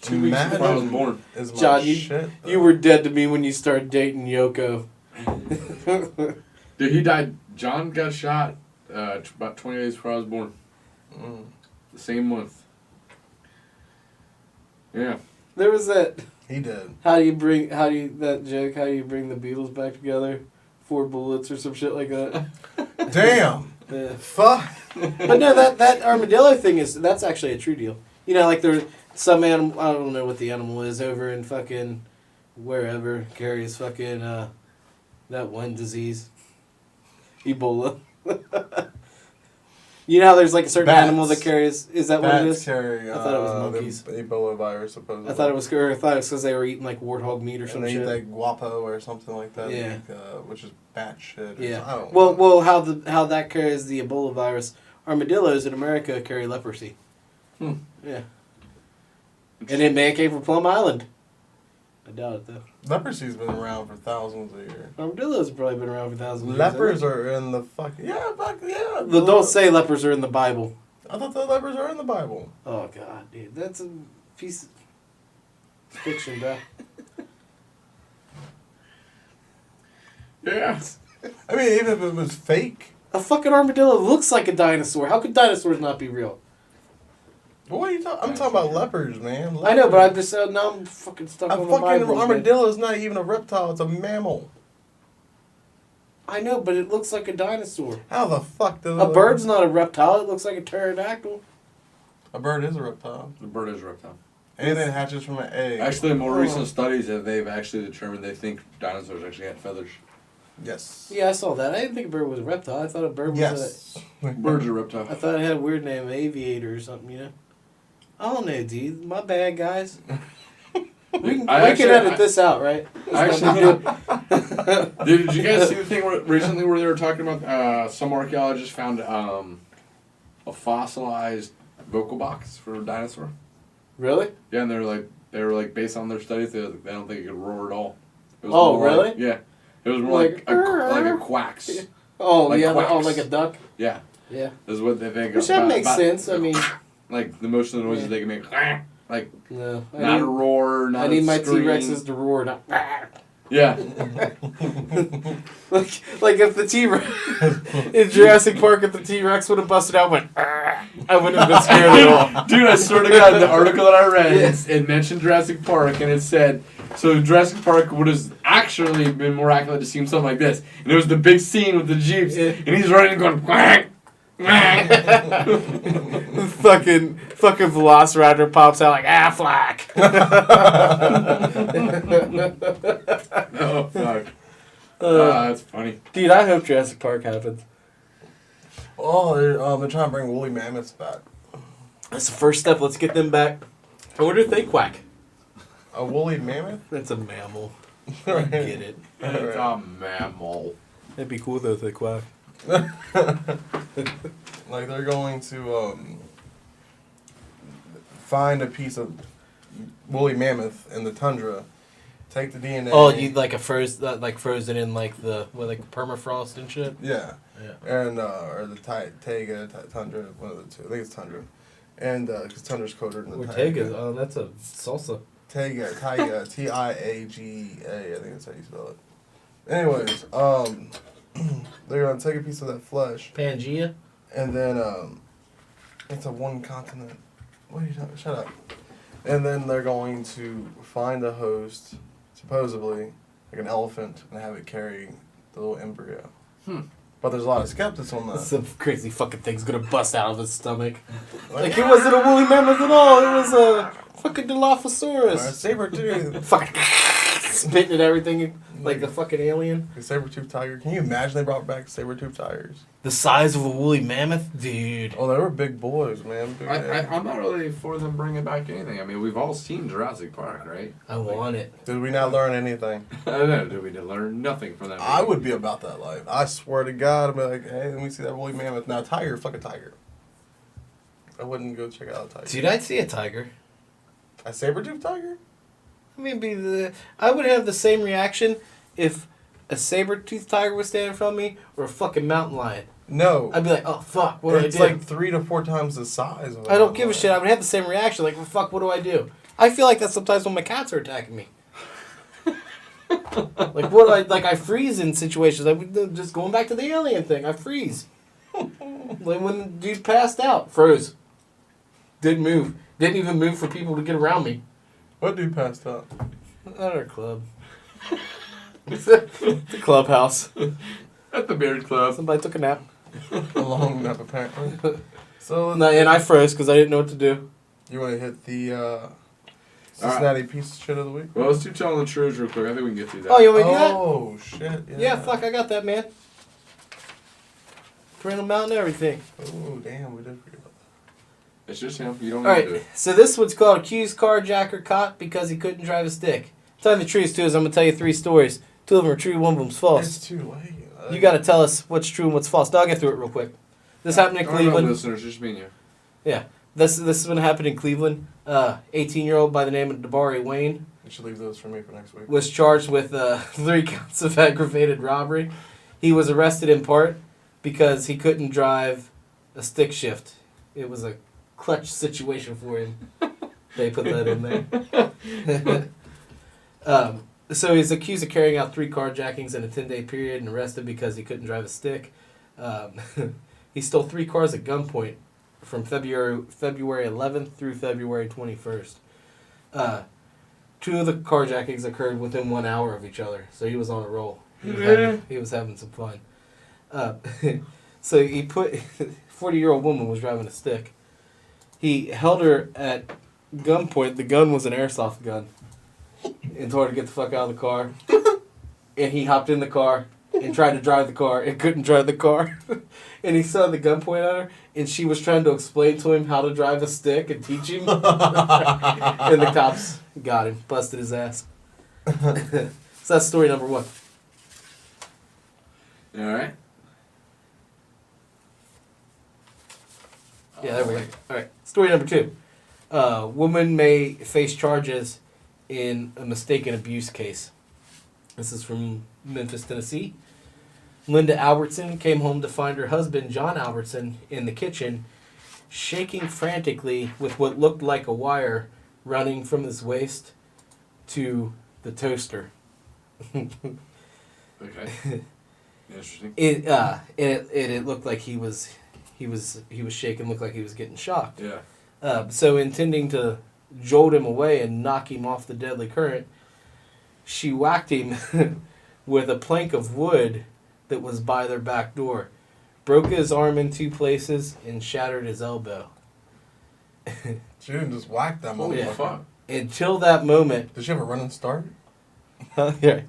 2 weeks before I was Imagine born. is my John, shit, you were dead to me when you started dating Yoko. Dude, he died. John got shot about 20 days before I was born. The same month. Yeah. There was that. He did. How do you bring the Beatles back together? 4 bullets or some shit like that. Damn. Yeah. Fuck. But no, that armadillo thing that's actually a true deal. You know, like there's some animal, I don't know what the animal is over in fucking wherever carries fucking that one disease, Ebola. You know how there's like a certain Bats. animal that carries. Is that what it Bats is? carry. I thought it was monkeys. The Ebola virus, supposedly. I thought it was because they were eating like warthog meat or And some they shit. eat like guapo or something like that. Yeah. Which is bat shit. Yeah. I don't know. Well, how that carries the Ebola virus? Armadillos in America carry leprosy. Hmm. Yeah. And it may have came from Plum Island. I doubt it though. Leprosy's been around for thousands of years. Armadillos have probably been around for thousands of years. Lepers are in the fucking yeah. Well, don't say lepers are in the Bible. I thought the lepers are in the Bible. Oh god, dude, that's a piece of fiction, bro. Yeah. I mean, even if it was fake. A fucking armadillo looks like a dinosaur. How could dinosaurs not be real? What are you talking? I'm talking about leopards, man. I know, but I'm just now I'm fucking stuck A on the fucking Bible. armadillo is not even a reptile; it's a mammal. I know, but it looks like a dinosaur. How the fuck does A bird's not a reptile. It looks like a pterodactyl. A bird is a reptile. The bird is a reptile. Anything that hatches from an egg. Actually, in more recent studies that they've actually determined they think dinosaurs actually had feathers. Yes. Yeah, I saw that. I didn't think a bird was a reptile. I thought a bird was Yes. Birds are reptile. I thought it had a weird name, aviator or something, you know? I don't know, dude. My bad, guys. We can edit this out, right? Did you guys see the thing recently where they were talking about some archaeologists found a fossilized vocal box for a dinosaur? Really? Yeah, and they were like based on their studies, they don't think it could roar at all. It was Oh, more really? Like, yeah, it was more like a quacks. Oh, Like yeah, quacks. like a duck? Yeah, Yeah. is what they think. Which that makes sense. I mean, like the most of the noises they can make, like no. not a roar, not I need a my scream. T-Rexes to roar, not. Yeah. like if the T-Rex in Jurassic Park, if the T-Rex would have busted out, and went, I wouldn't have been scared at all. Dude, I swear to God, the article that I read, it mentioned Jurassic Park, and it said, so Jurassic Park would have actually been more accurate to see something like this. And it was the big scene with the Jeeps, and he's running and going, quack, quack. fucking Velociraptor pops out like, Affleck. Oh, fuck. That's funny. Dude, I hope Jurassic Park happens. Oh, they're trying to bring woolly mammoths back. That's the first step. Let's get them back. I wonder if they quack. A woolly mammoth? That's a mammal. Right. Get it. It's a mammal. It'd be cool though if they quack. Like they're going to find a piece of woolly mammoth in the tundra, take the DNA. Oh, you like frozen in like the permafrost and shit. Yeah. Yeah. And or the taiga, tundra, one of the two. I think it's tundra, and because tundra's colder than the Ortega. Oh, that's a salsa. Taiga, Tiaga, I think that's how you spell it. Anyways, they're gonna take a piece of that flesh. Pangea. And then it's a one continent. What are you talking? Shut up. And then they're going to find a host, supposedly like an elephant, and have it carry the little embryo. But there's a lot of skeptics on that. Some crazy fucking thing's gonna bust out of his stomach. Like it wasn't a woolly mammoth at all. It was a fucking Dilophosaurus. Saber-tooth. Fucking spitting at everything like a fucking alien. The saber-tooth tiger. Can you imagine they brought back saber-tooth tigers? The size of a woolly mammoth, dude. Oh, they were big boys, man. Big I'm not really for them bringing back anything. I mean, we've all seen Jurassic Park, right? I want it. Did we not learn anything? I don't know. Did we learn nothing from that? I would be about that life. I swear to God, I'd be like, hey, let me see that woolly mammoth. Now, tiger, fuck a tiger. I wouldn't go check out a tiger. Dude, I'd see a tiger. A saber-tooth tiger? I would have the same reaction if a saber-toothed tiger was standing in front of me or a fucking mountain lion. No. I'd be like, oh, fuck, what do I do? It's like 3 to 4 times the size of I don't give a shit. I would have the same reaction. Like, well, fuck, what do I do? I feel like that sometimes when my cats are attacking me. Like, what do I... Like, I freeze in situations. Just going back to the alien thing. I freeze. Like, when the dude passed out. Froze. Didn't move. Didn't even move for people to get around me. What dude passed out? At our club. It's a clubhouse. At the Beard Club. Somebody took a nap. A long nap, apparently. So, No, and I froze because I didn't know what to do. you want to hit the Cincinnati piece of shit of the week? Well, let's do telling the truth real quick. I think we can get through that. Oh, you want me to do that? Oh, shit. Yeah, fuck, I got that, man. Parental mount and everything. Oh, damn, we did forget about It's just him. You don't All need to do right, it. so this one's called Accused Carjacker Caught Because He Couldn't Drive a Stick. Tell me the truth, too, is I'm going to tell you 3 stories. 2 of them are true, 1 of them's that. false. It's too late. You got to tell us what's true and what's false. Now, I'll get through it real quick. This happened in All right, Cleveland. listeners, just me and you. Yeah, this is what happened in Cleveland. 18-year-old by the name of Dabari Wayne You should leave those for me for next week. was charged with 3 counts of aggravated robbery. He was arrested in part because he couldn't drive a stick shift. It was a clutch situation for him. They put that in there. So he's accused of carrying out 3 carjackings in a 10-day period and arrested because he couldn't drive a stick. He stole 3 cars at gunpoint from February 11th through February 21st. 2 of the carjackings occurred within 1 hour of each other, so he was on a roll. He was having some fun. So he put 40-year-old woman was driving a stick. He held her at gunpoint. The gun was an airsoft gun, and told her to get the fuck out of the car. And he hopped in the car and tried to drive the car and couldn't drive the car. And he saw the gun point at her, and she was trying to explain to him how to drive a stick and teach him. And the cops got him, busted his ass. So that's story number 1. All right. Yeah, there we go. All right. Story number 2. Woman may face charges in a mistaken abuse case. This is from Memphis, Tennessee. Linda Albertson came home to find her husband, John Albertson, in the kitchen, shaking frantically with what looked like a wire running from his waist to the toaster. Okay. Interesting. It looked like he was shaking, looked like he was getting shocked. Yeah. So intending to jolt him away and knock him off the deadly current, she whacked him with a plank of wood that was by their back door, broke his arm in 2 places, and shattered his elbow. She didn't just whack that Holy motherfucker. fuck. Until that moment, Did she have a running start? yeah,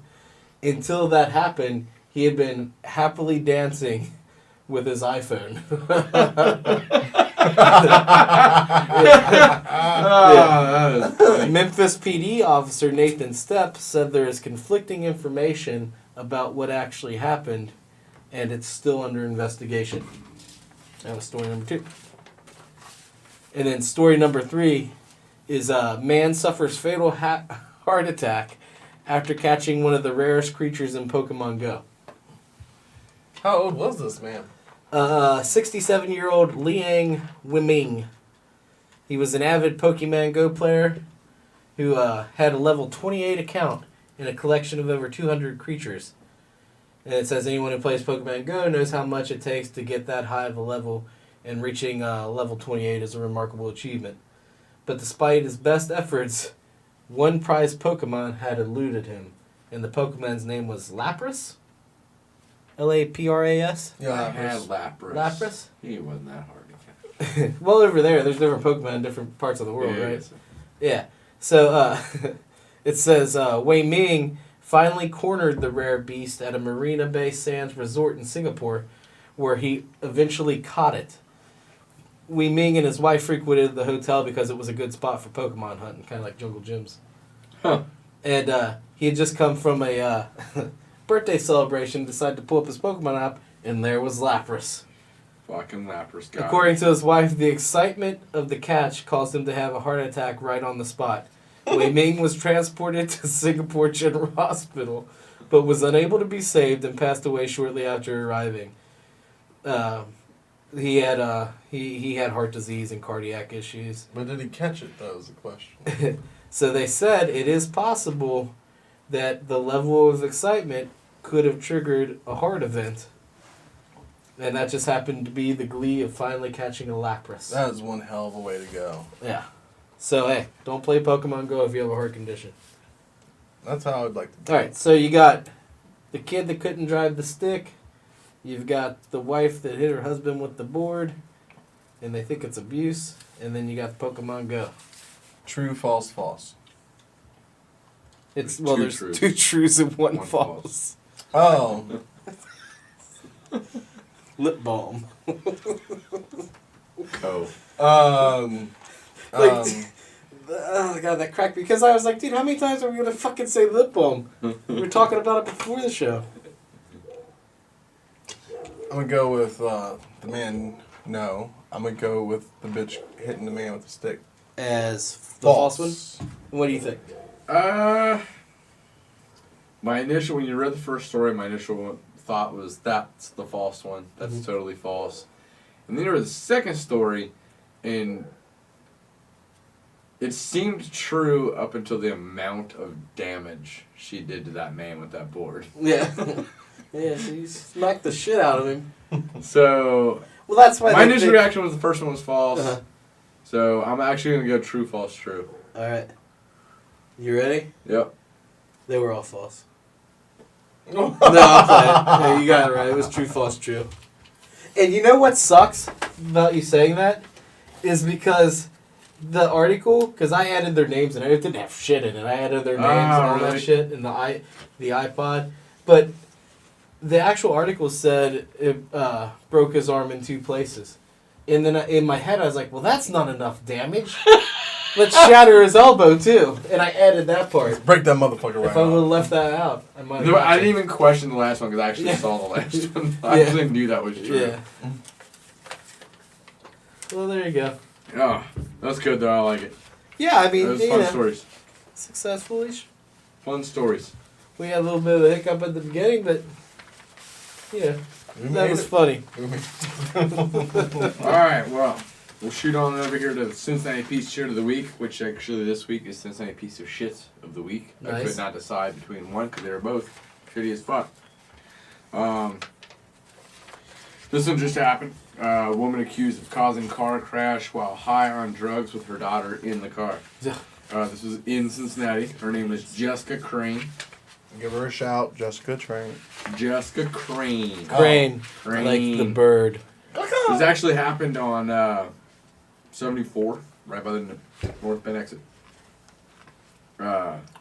until that happened, he had been happily dancing with his iPhone. That is funny. Memphis PD officer Nathan Stepp said there is conflicting information about what actually happened, and it's still under investigation. That was story number 2. And then story number 3 is man suffers fatal heart attack after catching one of the rarest creatures in Pokemon Go. How old was this man? 67-year-old Liang Wiming. He was an avid Pokemon Go player who had a level 28 account and a collection of over 200 creatures. And it says anyone who plays Pokemon Go knows how much it takes to get that high of a level, and reaching level 28 is a remarkable achievement. But despite his best efforts, one prized Pokemon had eluded him, and the Pokemon's name was Lapras? Lapras? Yeah, I had Lapras. Lapras? He wasn't that hard to catch. Well, over there's different Pokemon in different parts of the world, Yeah, right? Yeah. So, it says, Wei Ming finally cornered the rare beast at a Marina Bay Sands resort in Singapore, where he eventually caught it. Wei Ming and his wife frequented the hotel because it was a good spot for Pokemon hunting, kind of like Jungle Gyms. Huh. And he had just come from a birthday celebration, decided to pull up his Pokemon app, and there was Lapras. Fucking Lapras. Got According to his wife, the excitement of the catch caused him to have a heart attack right on the spot. Wei Ming was transported to Singapore General Hospital, but was unable to be saved and passed away shortly after arriving. He had heart disease and cardiac issues. But did he catch it, though, is the question. So they said it is possible that the level of excitement could have triggered a heart event. And that just happened to be the glee of finally catching a Lapras. That is one hell of a way to go. Yeah. So, hey, don't play Pokemon Go if you have a heart condition. That's how I'd like to do All right, so you got the kid that couldn't drive the stick. You've got the wife that hit her husband with the board, and they think it's abuse. And then you got Pokemon Go. True, false, false. There's There's two truths and one One false. Oh. Lip balm. Oh. Oh god, that cracked me because I was like, dude, how many times are we gonna fucking say lip balm? We were talking about it before the show. I'm gonna go with the man. No, I'm gonna go with the bitch hitting the man with a stick. As the false one. What do you think? My initial, when you read the first story, my initial thought was that's the false one. That's totally false. And then you read the second story, and it seemed true up until the amount of damage she did to that man with that board. Yeah. Yeah, she smacked the shit out of him. So, well, that's why my initial reaction was the first one was false. Uh-huh. So, I'm actually going to go true, false, true. Alright. You ready? Yep. They were all false. No, I'm playing. Yeah, you got it right. It was true, false, true. And you know what sucks about you saying that? Is because the article, because I added their names and it didn't have shit in it. I added their names and all that shit in the iPod. But the actual article said it broke his arm in 2 places. And then in my head I was like, well, that's not enough damage. Let's shatter his elbow too. And I added that part. Break that motherfucker right If I would have off. left that out, I might have. No, I didn't even question the last one because I actually saw the last one. I actually knew that was true. Yeah. Well, there you go. Oh, that's good though. I like it. Yeah, I mean, Those fun stories. Successfully. Fun stories. We had a little bit of a hiccup at the beginning, but yeah, that was funny. All right, well, we'll shoot on over here to the Cincinnati Piece Shit of the Week, which actually this week is Cincinnati Piece of Shit of the Week. Nice. I could not decide between one because they were both shitty as fuck. This one just happened. A woman accused of causing car crash while high on drugs with her daughter in the car. This was in Cincinnati. Her name is Jessica Crane. Give her a shout, Jessica Train. Jessica Crane. Crane, Crane. like the bird. This actually happened on 74, right by the North Bend exit.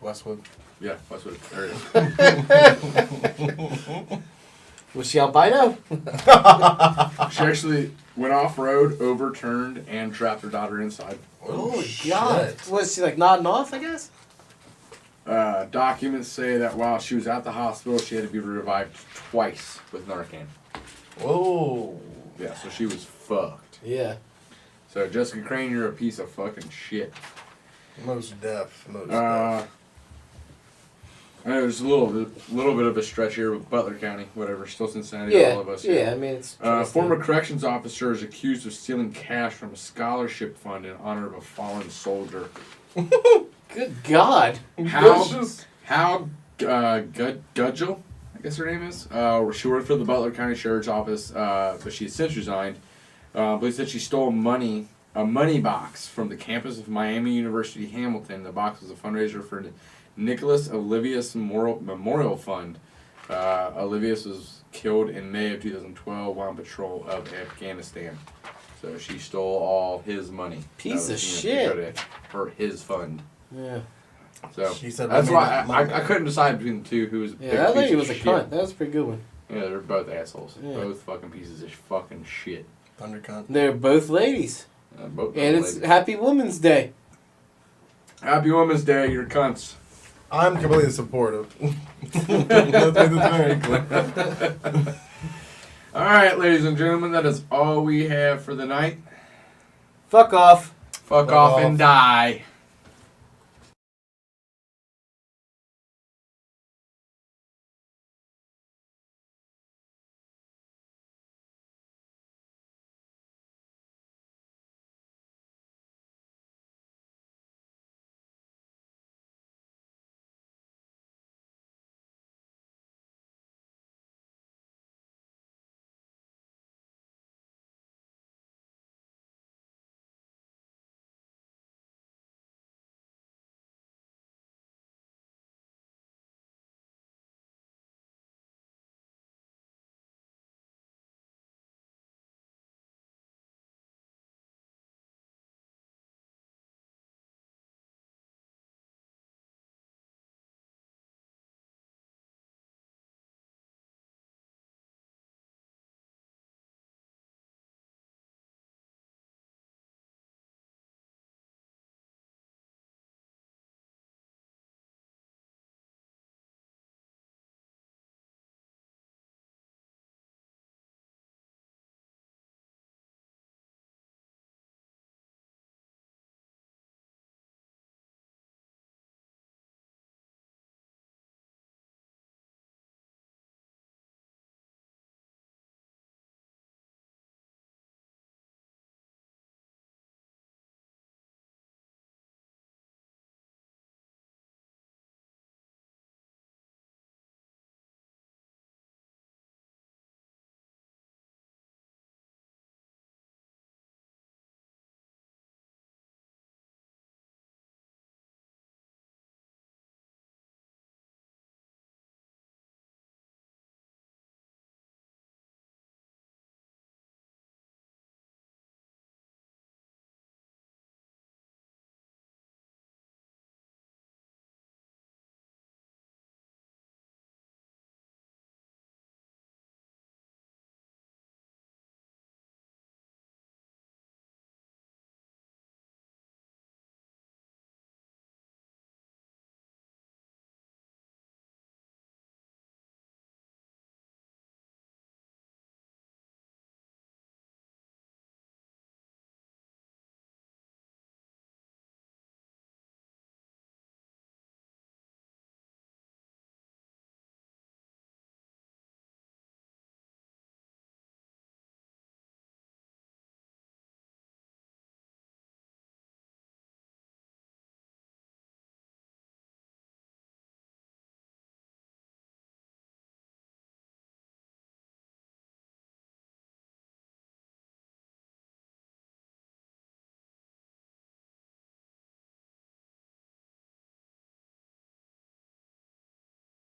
Westwood. Yeah, Westwood. There it is. Was she albino? She actually went off-road, overturned, and trapped her daughter inside. Oh, God. Was she like nodding off, I guess? Documents say that while she was at the hospital, she had to be revived twice with Narcan. Whoa. Yeah, so she was fucked. Yeah. So Jessica Crane, you're a piece of fucking shit. Most deaf. Most deaf. I know there's a little bit of a stretch here with Butler County, whatever, still Cincinnati, Yeah. all of us. Yeah, I mean, it's. Former corrections officer is accused of stealing cash from a scholarship fund in honor of a fallen soldier. Good God. How Gudgel, I guess her name is. She worked for the Butler County Sheriff's Office, but she has since resigned. Police said she stole a money box from the campus of Miami University Hamilton. The box was a fundraiser for Nicholas Olivius Memorial Fund. Olivius was killed in May of 2012 while on patrol of Afghanistan. So she stole all his money. Piece of shit. For his fund. Yeah. So She said, that's why I couldn't decide between the two who was. Yeah, that lady was a cunt. That was a pretty good one. Yeah, they're both assholes. Yeah. Both fucking pieces of fucking shit. Thunder cunt. They're both ladies. Both And it's ladies. Happy Women's Day. Happy Women's Day, you're cunts. I'm completely supportive. Let's make this very clear. All right, ladies and gentlemen, that is all we have for the night. Fuck off. Fuck off and die.